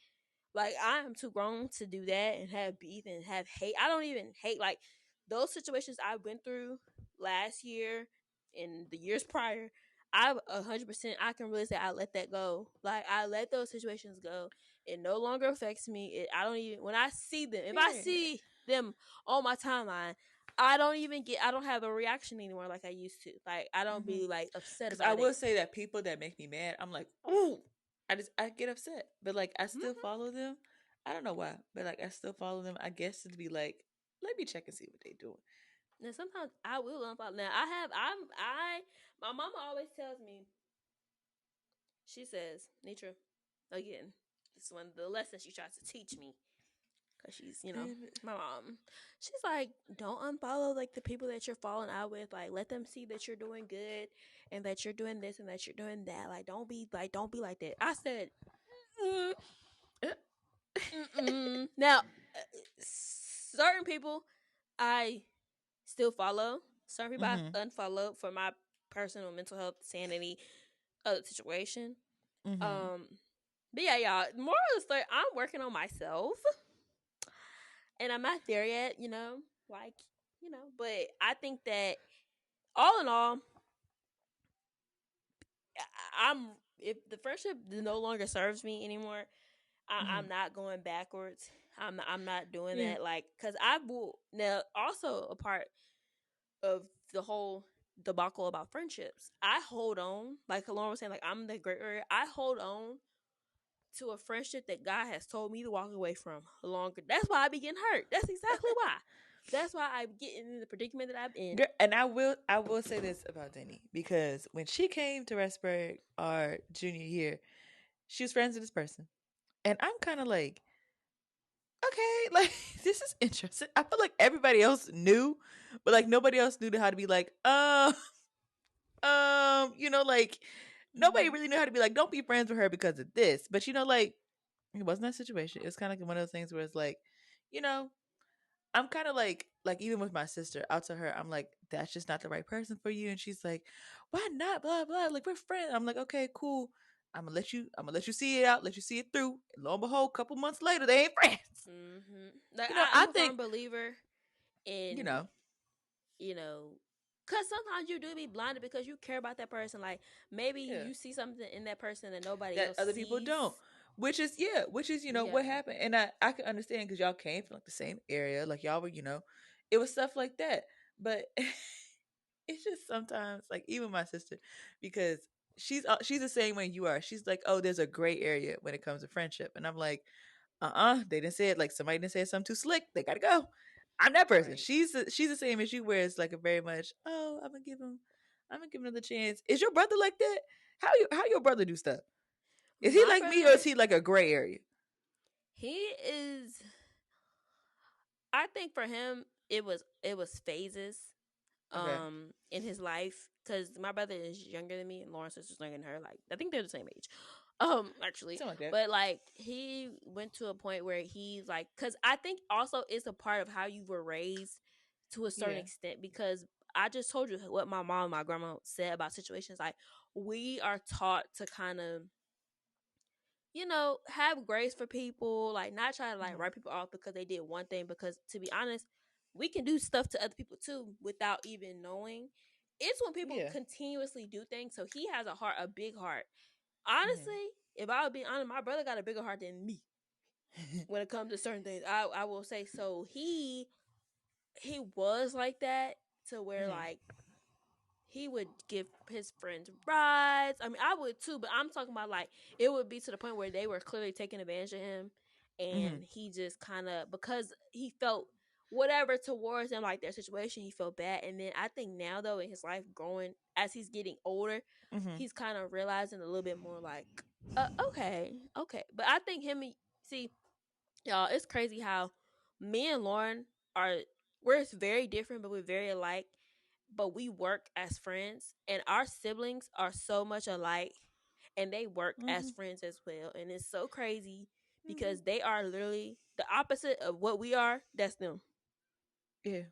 Like, I am too grown to do that and have beef and have hate. I don't even hate, like, those situations I went through last year and the years prior. I 100%, I can really say I let that go. Like, I let those situations go. It no longer affects me. I don't even, when I see them, if I Period. see them on my timeline, I don't have a reaction anymore like I used to. Like, I don't be like upset Because I about it. will say that people that make me mad, I'm like, ooh, I get upset, but like I still Mm-hmm. follow them. I don't know why, but like I still follow them. I guess to be like, let me check and see what they doing. Now sometimes I will unfollow. Now my mama always tells me, she says, Nitra, again, this is one of the lessons she tries to teach me. Cause she's, And my mom. She's like, don't unfollow like the people that you're falling out with. Like, let them see that you're doing good and that you're doing this and that you're doing that. Like, don't be like that. I said, mm, now, certain people I still follow. Certain people I mm-hmm, unfollow for my personal mental health, sanity, other situation. mm-hmm. Um, but yeah, y'all. Moral of the story: I'm working on myself, and I'm not there yet. Like, but I think that all in all, I'm if the friendship no longer serves me anymore, Mm-hmm. I'm not going backwards. I'm not doing Yeah. that. Like, cause I will now also a part of the whole debacle about friendships. I hold on, like Lauren was saying, like I'm the great area. I hold on to a friendship that God has told me to walk away from longer. That's why I be getting hurt. That's exactly why. That's why I'm getting in the predicament that I'm in. And I will say this about Denny because when she came to Rexburg our junior year, she was friends with this person, and I'm kind of like, okay, like this is interesting. I feel like everybody else knew, but like nobody else knew how to be like, like nobody Mm-hmm. really knew how to be like, don't be friends with her because of this. But like it wasn't that situation. It was kind of like one of those things where it's like, you know, I'm kind of like even with my sister, I'll tell her, I'm like, that's just not the right person for you. And she's like, why not? Blah blah. Like we're friends. I'm like, okay, cool. I'm gonna let you see it out, let you see it through. And lo and behold, a couple months later, they ain't friends. Like, I I'm a think, firm believer you in, know, you know, because sometimes you do be blinded because you care about that person. Like, maybe yeah, you see something in that person that nobody that else other people sees. don't. Which is Yeah. what happened. And I can understand because y'all came from like the same area, like y'all were, it was stuff like that. But it's just sometimes like even my sister, because she's the same way you are. She's like, oh, there's a gray area when it comes to friendship, and I'm like, they didn't say it. Like somebody didn't say something too slick. They gotta go. I'm that person. Right. She's the same as you, where it's like a very much, oh, I'm gonna give him another chance. Is your brother like that? How your brother do stuff? Is he My like me or is brother, he like a gray area? he is. I think for him, it was phases Okay, in his life, because my brother is younger than me and Lauren's sister's younger than her. Like, I think they're the same age, actually. something like that. But like, he went to a point where he's like, because I think also it's a part of how you were raised to a certain Yeah. extent, because I just told you what my mom and my grandma said about situations. Like, we are taught to kind of, have grace for people, like not try to like Hmm. write people off because they did one thing. Because to be honest, we can do stuff to other people too without even knowing. It's when people Yeah. continuously do things. So he has a big heart. Hmm. Honestly, if I would be honest, my brother got a bigger heart than me. when it comes to certain things. I will say so. He was like that to where Mhm. like he would give his friends rides. I mean, I would too, but I'm talking about like it would be to the point where they were clearly taking advantage of him, Mhm. and he just kind of because he felt whatever towards them, like their situation, he felt bad. And then I think now though in his life growing as he's getting older, Mhm. he's kind of realizing a little bit more like, okay, okay. But I think see, y'all, it's crazy how me and Lauren are we're very different, but we're very alike. But we work as friends, and our siblings are so much alike, and they work as Mhm. friends as well. And it's so crazy Mhm. because they are literally the opposite of what we are. That's them Yeah.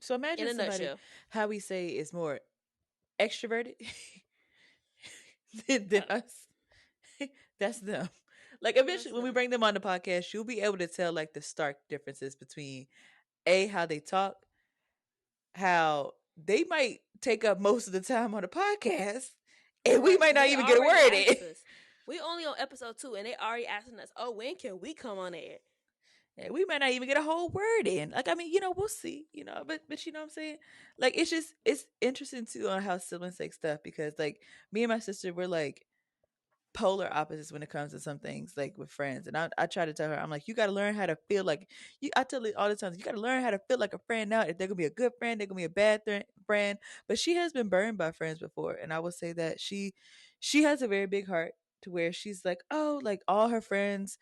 So in imagine a somebody nutshell. how we say is more extroverted than us. That's them. Like That's eventually when we them. bring them on the podcast, you'll be able to tell like the stark differences between A, how they talk, how they might take up most of the time on the podcast, and we Right? might Because not they even get a already word in. asked us. We only on episode 2, and they already asking us, "Oh, when can we come on air?" Yeah, we might not even get a whole word in. Like, I mean, we'll see. But you know what I'm saying? Like, it's interesting too on how siblings take stuff because like me and my sister, we're like polar opposites when it comes to some things like with friends. And I try to tell her, I'm like, you got to learn how to feel like you. I tell her all the time, you got to learn how to feel like a friend now. If they're gonna be a good friend, they're gonna be a bad friend. But she has been burned by friends before, and I will say that she has a very big heart to where she's like, oh, like all her friends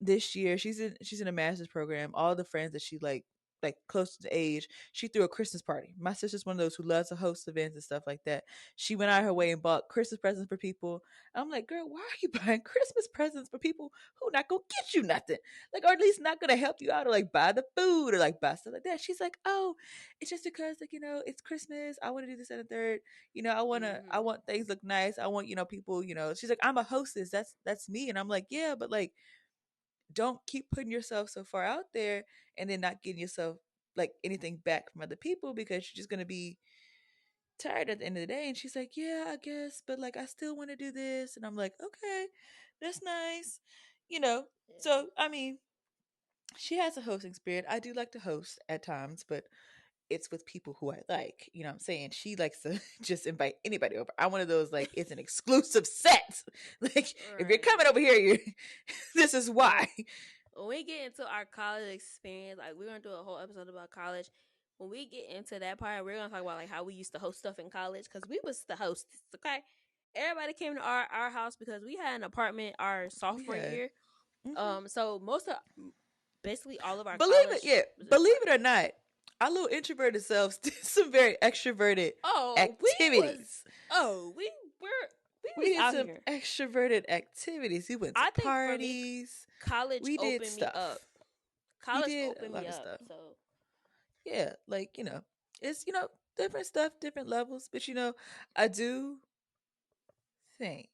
this year she's in a master's program. All the friends that she like close to the age, she threw a Christmas party. My sister's one of those who loves to host events and stuff like that. She went out her Mm-hmm. way and bought Christmas presents for people. I'm like, girl, why are you buying Christmas presents for people who not gonna get you nothing? Like, or at least not gonna help you out or like buy the food or like buy stuff like that. She's like, oh, it's just because like, it's Christmas. I want to do this and a third. I Mm-hmm. want things look nice. I want, people, she's like, I'm a hostess. That's me. And I'm like, yeah, but like don't keep putting yourself so far out there and then not getting yourself like anything back from other people because you're just gonna be tired at the end of the day. And she's like, yeah, I guess, but like I still want to do this. And I'm like, okay, that's nice. You know. Yeah. So I mean, she has a hosting spirit. I do like to host at times, but it's with people who I like. You know what I'm saying? She likes to just invite anybody over. I'm one of those like it's an exclusive set. Like if you're Right. coming over here, you this is Like why. when we get into our college experience, like we're gonna do a whole episode about college. When we get into that part, we're gonna talk about like how we used to host stuff in college because we was the hostess. Okay, everybody came to our house because we had an apartment our We sophomore had. year. Hmm. So most of basically all of our Believe it, college yeah. was in Believe it or apartments. not, our little introverted selves did some very extroverted Oh, we was activities. we We was did out some here. extroverted activities. We went to I think for me, parties. college We did opened me up. stuff. We College did a opened me lot of up. stuff. So Yeah, like, it's, different stuff, different levels. But, I do think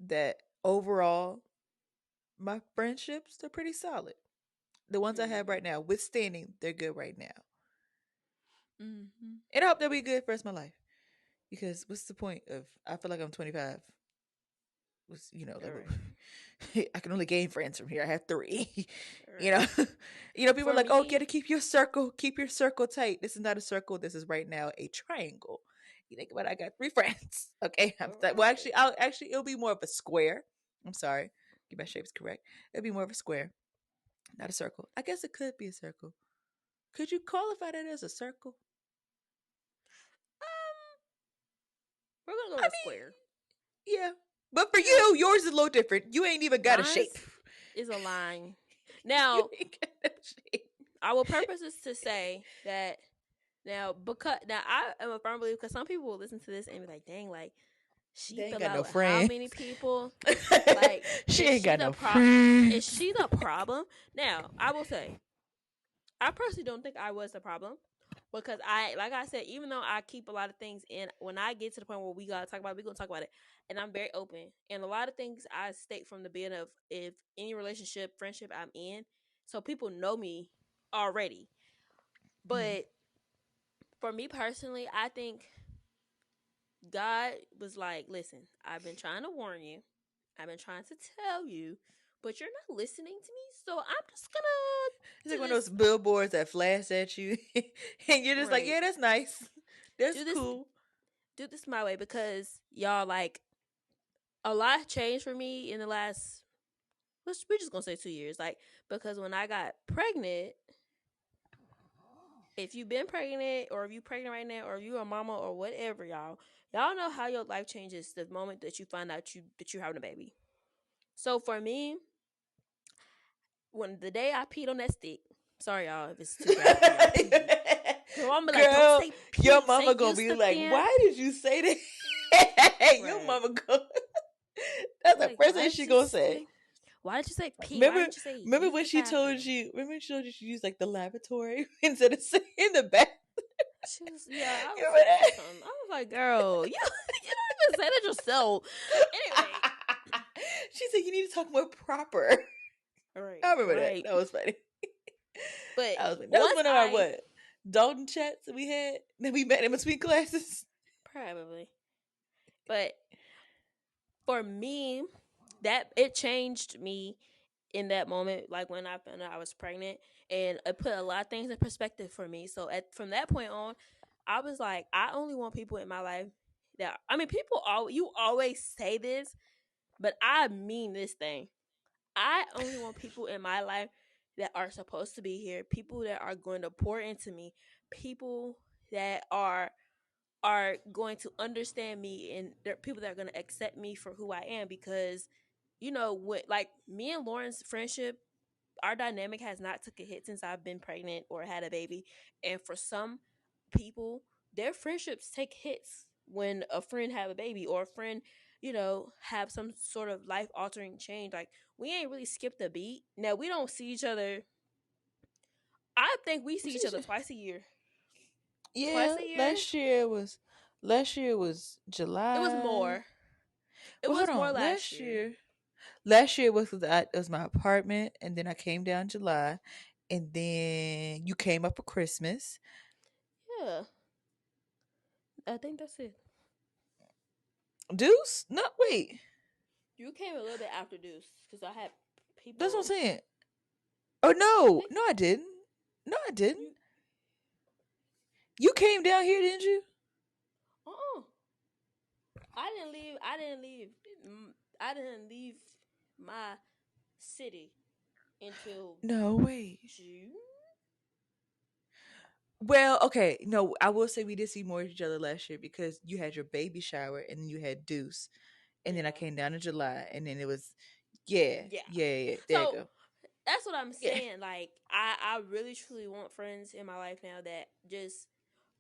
that overall, my friendships are pretty solid. The ones I have right mm-hmm. now, withstanding, they're good right now. Mm-hmm. And I hope they'll be good for the rest of my life. Because what's the point of, I feel like I'm 25. Was, All like, right. I can only gain friends from here. I have three. All you know, right. people are For like, oh, get me, to keep your circle tight. This is not a circle. This is right now a triangle. You think about it, I got three friends. Okay, all well, right. it'll be more of a square. I'm sorry, get my shapes correct. It'll be more of a square, not a circle. I guess it could be a circle. Could you qualify that as a circle? We're gonna go I with square. mean, yeah, but for Yeah, you, yours is a little different. You ain't even got a shape. mine's is a line. You Now, ain't got a shape. I will purpose this to say that now I am a firm believer because some people will listen to this and be like, "Dang, like she They ain't fell got out no with how friends. many people? Like, She is ain't she got the no pro? Is friends. she the problem?" Now, I will say, I personally don't think I was the problem because like I said, even though I keep a lot of things in, when I get to the point where we gotta talk about it, we gonna talk about it, and I'm very open. And a lot of things I state from the beginning of if any relationship, friendship I'm in, so people know me already. Mhm. But for me personally, I think God was like, "Listen, I've been trying to warn you. I've been trying to tell you, but you're not listening to me. So I'm just gonna It's like do one of those this billboards that flash at you, and you're just like, right. yeah, that's nice, that's Do this cool. do this my way because y'all like a lot changed for me in the last we're just gonna say 2 years. Like because when I got pregnant, if you've been pregnant or if you pregnant right now or if you a mama or whatever, y'all know how your life changes the moment that you find out you're having a baby. So for me, when the day I peed on that stick, sorry y'all if it's too graphic for y'all, please. My mama be like, don't Girl, say your pee, say mama gonna you be stuck like, in. why did you say that? Your Right. mama go. That's the Like, first thing she gonna say. why did you say pee? Why Remember, didn't you say remember use when the she told bathroom? you? Remember when she told you she used like the lavatory instead of saying the bath. She was, yeah, I You was remember like, that? I was like, girl, you don't even say that yourself. Anyway, She said you need to talk more proper. all right, I remember that. right. That was funny. But That was funny. That was once one of our I what? Dalton chats that we had that we met in between classes. probably, but for me, that it changed me in that moment, like when I found out I was pregnant, and it put a lot of things in perspective for me. So from that point on, I was like, I only want people in my life that I mean, people all you always say this, but I mean this thing. I only want people in my life that are supposed to be here, people that are going to pour into me, people that are going to understand me, and they're people that are going to accept me for who I am because what like me and Lauren's friendship, our dynamic has not took a hit since I've been pregnant or had a baby. And for some people, their friendships take hits when a friend have a baby or a friend, have some sort of life altering change. Like we ain't really skipped a beat. Now we don't see each other. I think we see each other twice a year. Twice Yeah, a year. last year was It was July. more. It Well, hold was more on. last year. Last year was my apartment, and then I came down July, and then you came up for Christmas. Yeah, I think that's it. Deuce? No, wait. You came a little bit after Deuce because I had That's what I'm people. saying. Oh I no, think no, I didn't. No, I didn't. you. You came down here, didn't you? Uh-uh. I didn't leave. I didn't leave. I didn't leave my city until No, wait. June. Well, okay. No, I will say we did see more of each other last year because you had your baby shower and then you had Deuce. And then I Yeah. came down in July and then it was yeah, Yeah. yeah, yeah. There you So go. that's what I'm Yeah. saying. Like I really truly want friends in my life now that just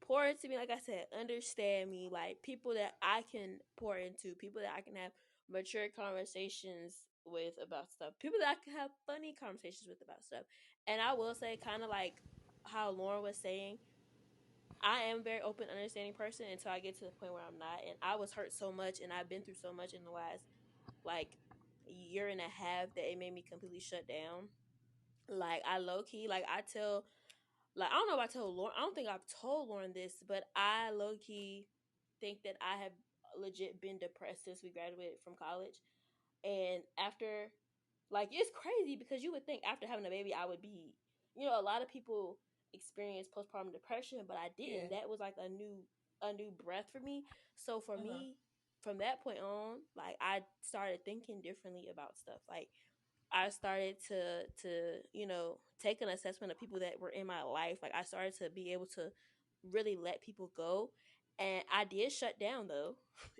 pour into me. Like I said, understand me. Like people that I can pour into. People that I can have mature conversations with about stuff. People that I can have funny conversations with about stuff. And I will say, kind of like how Lauren was saying, I am a very open, understanding person until I get to the point where I'm not. And I was hurt so much, and I've been through so much in the last like year and a half that it made me completely shut down. Like I low key, like I tell, like I don't know if I told Lauren. I don't think I've told Lauren this, but I low key think that I have legit been depressed since we graduated from college. And after, like, it's crazy because you would think after having a baby, I would be, a lot of people experience postpartum depression, but I Yeah. didn't. That was like a new breath for me. So for Uh-huh. me, from that point on, like I started thinking differently about stuff. Like I started to take an assessment of people that were in my life. Like I started to be able to really let people go, and I did shut down though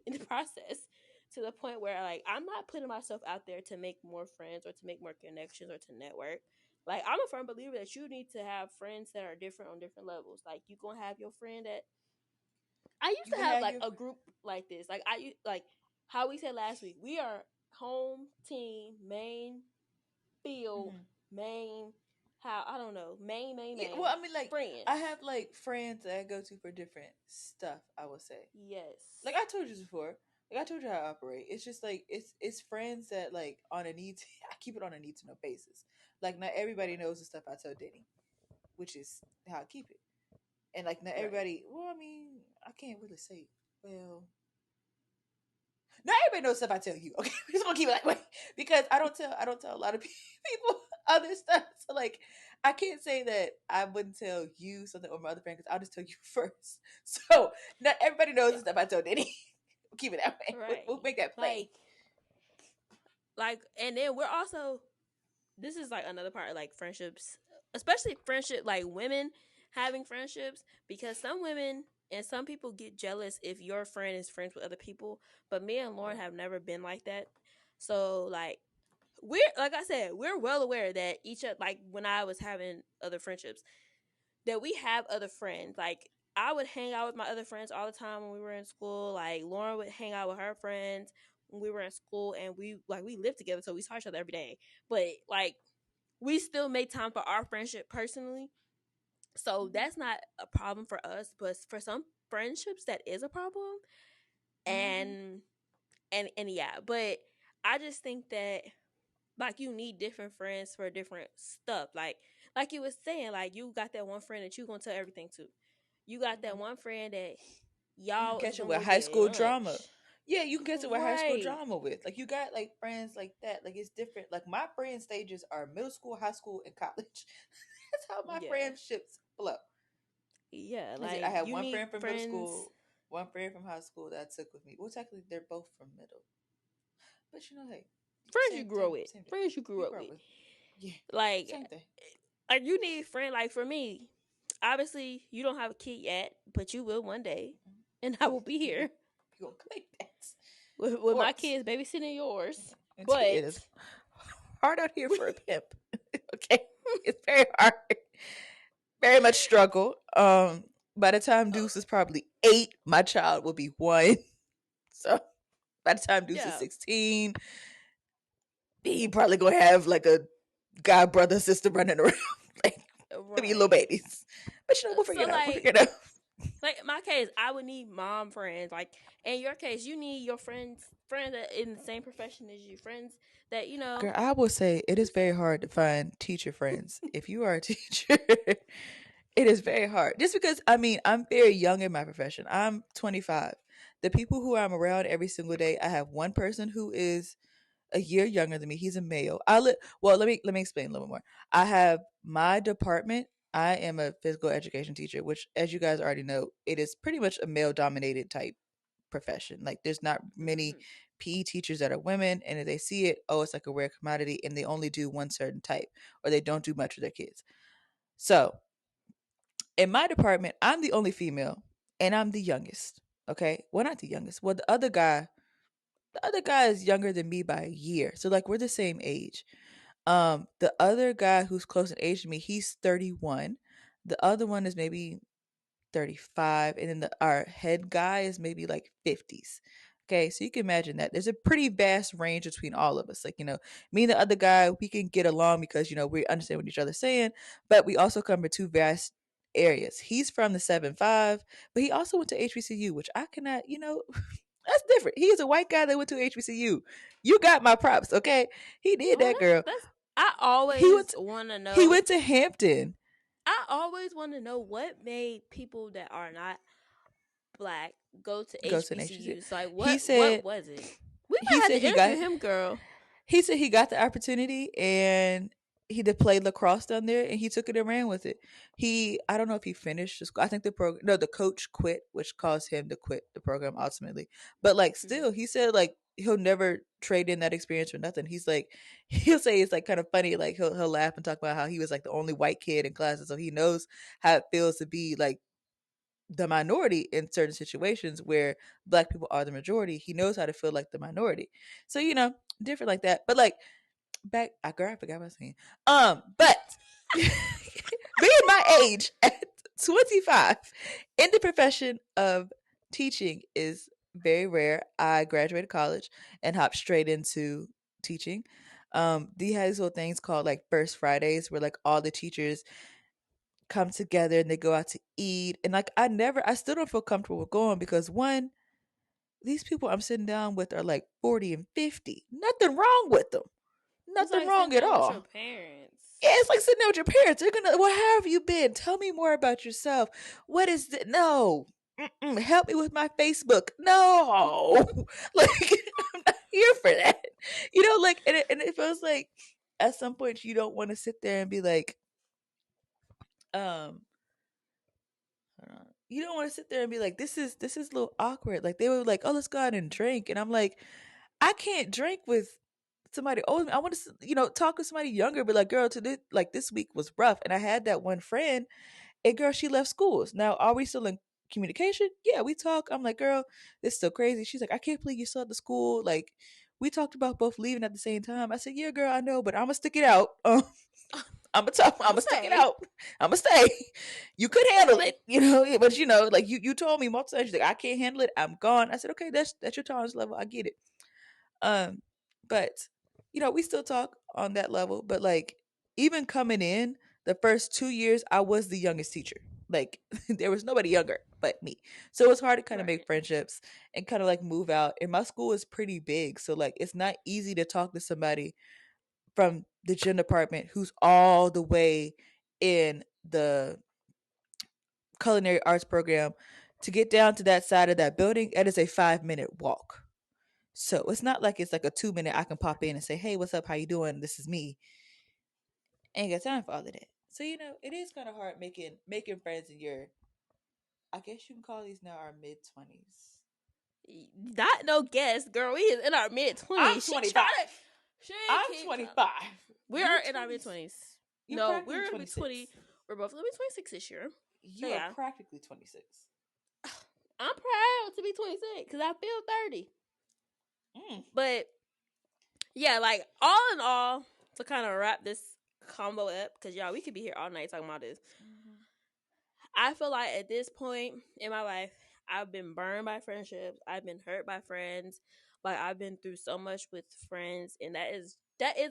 in the process to the point where like I'm not putting myself out there to make more friends or to make more connections or to network. Like I'm a firm believer that you need to have friends that are different on different levels. Like you gonna have your friend that I used You to gonna have have like your a group like this. Like how we said last week. We are home team main field Mhm. main how I don't know Yeah, well, main I mean, like, I friends. have like friends that I go to for different stuff. I would say, like Yes. I told you this before, like I told you how I operate. It's just like it's friends that like on a need. I keep it on a need to know basis. Like not everybody Right. knows the stuff I tell Denny, which is how I keep it. And like not Right. everybody. Well, I mean, I can't really say. Well, Not everybody knows stuff I tell you. Okay, we're just gonna keep it that way because I don't tell a lot of people other stuff. So like, I can't say that I wouldn't tell you something or my other friend because I'll just tell you first. So not everybody knows Yeah. the stuff I told Diddy. We'll keep it that way. Right. We'll make that plain. And then we're also, this is like another part of like friendships, especially friendship, like women having friendships, because some women and some people get jealous if your friend is friends with other people. But me and Lauren Right. have never been like that. So like, we're, like I said, we're well aware that each of, like when I was having other friendships, that we have other friends. Like I would hang out with my other friends all the time when we were in school. Like Lauren would hang out with her friends when we were in school, and we lived together, so we saw each other every day. But like, we still make time for our friendship personally. So that's not a problem for us, but for some friendships that is a problem. Mm-hmm. And and yeah, but I just think that like you need different friends for different stuff. Like you was saying, like you got that one friend that you gonna tell everything to. You got that Mm-hmm. one friend that You can y'all is catch it gonna with go high get school drama. lunch. Yeah, you can catch it with high school Right. drama with. Like you got like friends like that. Like it's different. Like my friend stages are middle school, high school, and college. That's how my Yeah. friendships flow. Yeah. Is it? I Like had you one need friend from middle friends. school, one friend from high school that I took with me. Well, technically they're both from middle, but hey, Friends you same grew same up with. same day. Friends you We grew up grew up with. with. Yeah, Like same thing. you need a friend. Like for me, obviously you don't have a kid yet, but you will one day. Mhm. And I will be We gonna here we gonna claim that, of with my course. kids babysitting yours. Until it But is hard out here for a pimp. Okay, it's very hard, very much struggle. By the time Deuce is probably 8, my child will be 1. So by the time Deuce is yeah, 16, he probably gonna have like a god brother sister running around like maybe little right. babies. But we'll figure So it out. We'll figure it out. like in my case, I would need mom friends. Like in your case, you need your friends that in the same profession as you, friends that you know. Girl, I will say it is very hard to find teacher friends. If you are a teacher, it is very hard. Just because I mean I'm very young in my profession. I'm 25. The people who I'm around every single day, I have one person who is a year younger than me. He's a male. Well, let me explain a little more. I have my department. I am a physical education teacher, which as you guys already know, it is pretty much a male dominated type profession. Like there's not many Mm-hmm. PE teachers that are women, and if they see it, oh, it's like a rare commodity, and they only do one certain type, or they don't do much with their kids. So in my department, I'm the only female, and I'm the youngest. Okay, well, not the youngest. Well, the other guy is younger than me by a year, so like we're the same age. The other guy who's close in age to me, he's 31. The other one is maybe 35, and then our head guy is maybe like 50s. Okay, so you can imagine that there's a pretty vast range between all of us. Like, me and the other guy, we can get along because, we understand what each other's saying, but we also come from two vast areas. He's from the 7-5, but he also went to HBCU, which I cannot, that's different. He is a white guy that went to HBCU. You got my props, okay? He did Well, that, girl. that's I He went always to, want to he know. went to Hampton. I always want to know what made people that are not black go to Go to an HBCU. HBCUs. Like He what said was it? We he might have said to he interview got him, girl. he said he got the opportunity and he did play lacrosse down there and he took it and ran with it. I don't know if he finished the school. I think the program, no, the coach quit, which caused him to quit the program ultimately. But like, Mm-hmm. still, he said like he'll never trade in that experience for nothing. He's like, he'll say it's like kind of funny. Like he'll laugh and talk about how he was like the only white kid in class, and so he knows how it feels to be like the minority in certain situations where black people are the majority. He knows how to feel like the minority. So different like that. But like back, girl, I forgot what I was saying. But being my age at 25 in the profession of teaching is very rare. I graduated college and hopped straight into teaching. They had these little things called like First Fridays, where like all the teachers come together and they go out to eat. And like I still don't feel comfortable with going because one, these people I'm sitting down with are like 40 and 50. Nothing wrong with them. It's Nothing like wrong sitting at down with your all. parents. Yeah, it's like sitting there with your parents. They're gonna, well, how have you been? Tell me more about yourself. What is it? No. help me with my Facebook. No, like I'm not here for that. Like, and it feels like at some point you don't want to sit there and be like, um, hold on. You don't want to sit there and be like, this is a little awkward. Like they were like, oh, let's go out and drink, and I'm like, I can't drink with somebody old. I want to, talk with somebody younger. But like, girl, today, like this week was rough, and I had that one friend. And girl, she left schools. Now, are we still in communication? Yeah, we talk. I'm like, girl, this is so crazy. She's like, I can't believe you still at the school. Like, we talked about both leaving at the same time. I said, yeah, girl, I know, but I'm gonna stick it out. I'm gonna talk. I'm I'ma gonna stick it say. out. I'm gonna stay. You could handle it, but like you told me multiple times, she's like, I can't handle it. I'm gone. I said, okay, that's your tolerance level. I get it. Um, but we still talk on that level. But like even coming in the first 2 years, I was the youngest teacher. Like there was nobody younger but me. So it was hard to kind of Right. make friendships and kind of like move out. And my school is pretty big. So like it's not easy to talk to somebody from the gym department who's all the way in the culinary arts program to get down to that side of that building. It is a 5-minute walk. So it's not like it's like a 2 minute I can pop in and say, hey, what's up? How you doing? This is me. Ain't got time for all of that. So it is kind of hard making friends in your, I guess you can call these now our mid-20s. Not no guess, girl. We is in our mid I'm 20s. 25. She I'm keep 25. We You're are in our mid 20. 20s. You're No, practically we're gonna be 20. 26. We're both gonna be 26 this year. So You are yeah, practically 26. I'm proud to be 26 because I feel 30. Mm. But yeah, like all in all, to kind of wrap this combo up, because y'all, we could be here all night talking about this. Mm-hmm. I feel like at this point in my life, I've been burned by friendships. I've been hurt by friends. Like I've been through so much with friends, and that is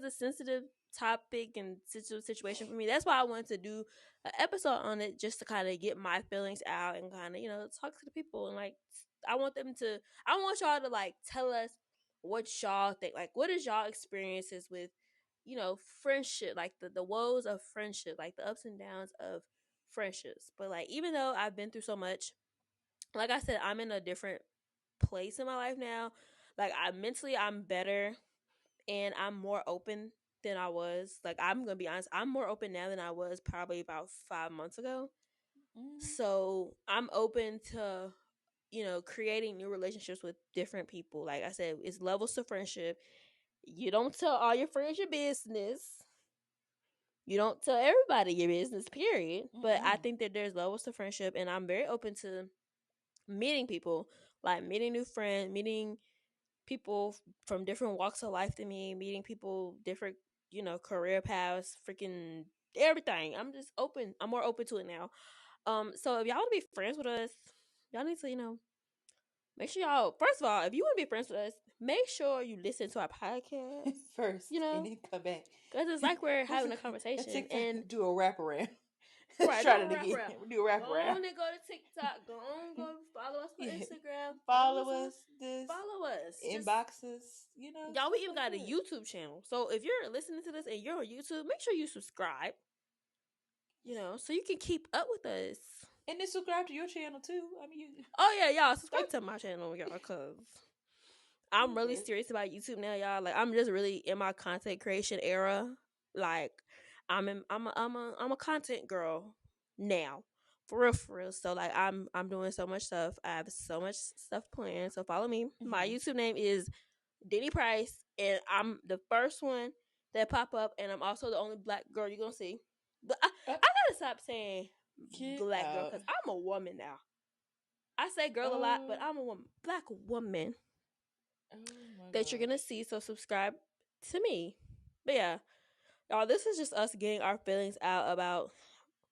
a sensitive topic and situation for me. That's why I wanted to do an episode on it, just to kind of get my feelings out and kind of talk to the people, and like I want them to. I want y'all to like tell us what y'all think. Like, what is y'all experiences with friendship, like the woes of friendship, like the ups and downs of friendships. But like even though I've been through so much, like I said, I'm in a different place in my life now. Like I'm better and I'm more open than I was. Like I'm gonna be honest, I'm more open now than I was probably about 5 months ago. Mm-hmm. So I'm open to creating new relationships with different people. Like I said, it's levels to friendship. You don't tell all your friends your business. You don't tell everybody your business, period. But I Mm-mm. think that there's levels to friendship, and I'm very open to meeting people, like meeting new friends, meeting people from different walks of life than me, meeting people different, career paths, freaking everything. I'm just open. I'm more open to it now. So if y'all want to be friends with us, y'all need to, make sure y'all. First of all, if you want to be friends with us, make sure you listen to our podcast. First, You and know, then come back. because it's like we're Let's having a let's conversation, TikTok and do a wraparound. Let's right, do try a that again. wraparound. Do a Go wraparound. on and go to TikTok. Go follow us on Yeah. Instagram. Follow us. This Follow us. Just inboxes. y'all, we Stuff even like got a that. YouTube channel. So if you're listening to this and you're on YouTube, make sure you subscribe. So you can keep up with us. And then subscribe to your channel too. I mean, Oh yeah, y'all subscribe to my channel, y'all, cause I'm really okay. serious about YouTube now, y'all. Like I'm just really in my content creation era. Like I'm a content girl now. For real. So like I'm doing so much stuff. I have so much stuff planned. So follow me. My Mm-hmm. YouTube name is Denny Price, and I'm the first one that pop up, and I'm also the only black girl you're gonna see. But I gotta stop saying Get black girl, out. because I'm a woman now. I say girl a lot, but Oh, I'm a woman, black woman oh my that you're gonna gosh. see. So subscribe to me. But yeah, y'all, this is just us getting our feelings out about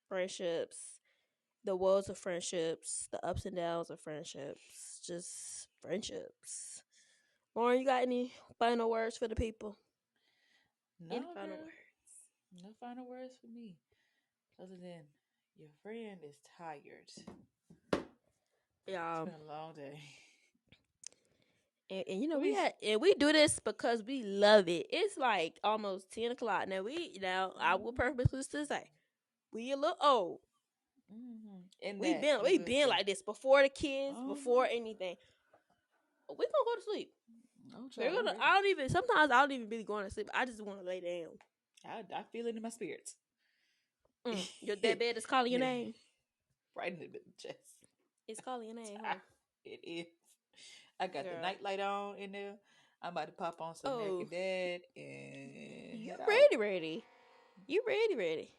friendships, the woes of friendships, the ups and downs of friendships, just friendships. Lauren, you got any final words for the people? Any No, final girl. words? No final words for me. Other than your friend is tired. It's Y'all, been a long day. and What is we do this because we love it. It's like almost 10 o'clock now. I will Mhm. purposely to say we a little old, In We that, been you would say. like this before the kids, Oh, before anything. We gonna go to sleep. oh, We're child, I'm gonna. ready. I don't even. Sometimes I don't even be going to sleep. I just want to lay down. I feel it in my spirits. That bed is calling your Yeah, name. right in the chest. It's calling your name, huh? Ah, it is. I got the Girl. nightlight on in there. I'm about to pop on some Oh, American Dad and you head out. ready? You ready?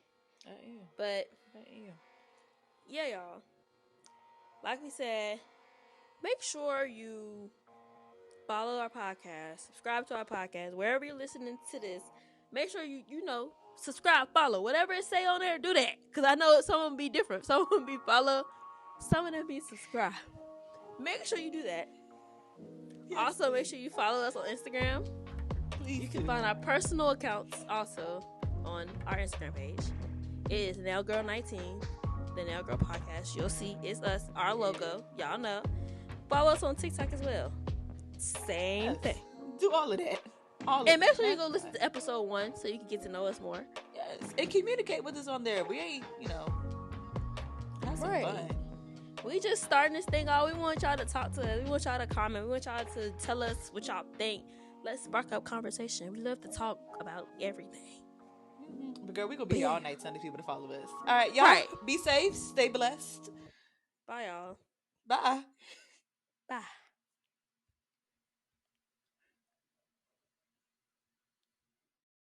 I am. But I am. yeah, y'all. Like we said, make sure you follow our podcast, subscribe to our podcast, wherever you're listening to this. Make sure you know, subscribe, follow, whatever it say on there, do that. Cause I know some of them be different. Some of them be follow, some of them be subscribe. Make sure you do that. Yes, Also, make please. sure you follow us on Instagram. Please You can do. find our personal accounts also on our Instagram page. It is NailGirl19, the Nail Girl Podcast. You'll see it's us, our logo. Y'all know. Follow us on TikTok as well. Same Yes. thing. Do all of that. All And of make it. sure you go listen to episode 1 so you can get to know us more. Yes. And communicate with us on there. We ain't, have some Right. fun. We just starting this thing out. We want y'all to talk to us. We want y'all to comment. We want y'all to tell us what y'all think. Let's spark up conversation. We love to talk about everything. But girl, we're going to be here all night telling people to follow us. All right, y'all. Right. Be safe. Stay blessed. Bye, y'all. Bye. Bye.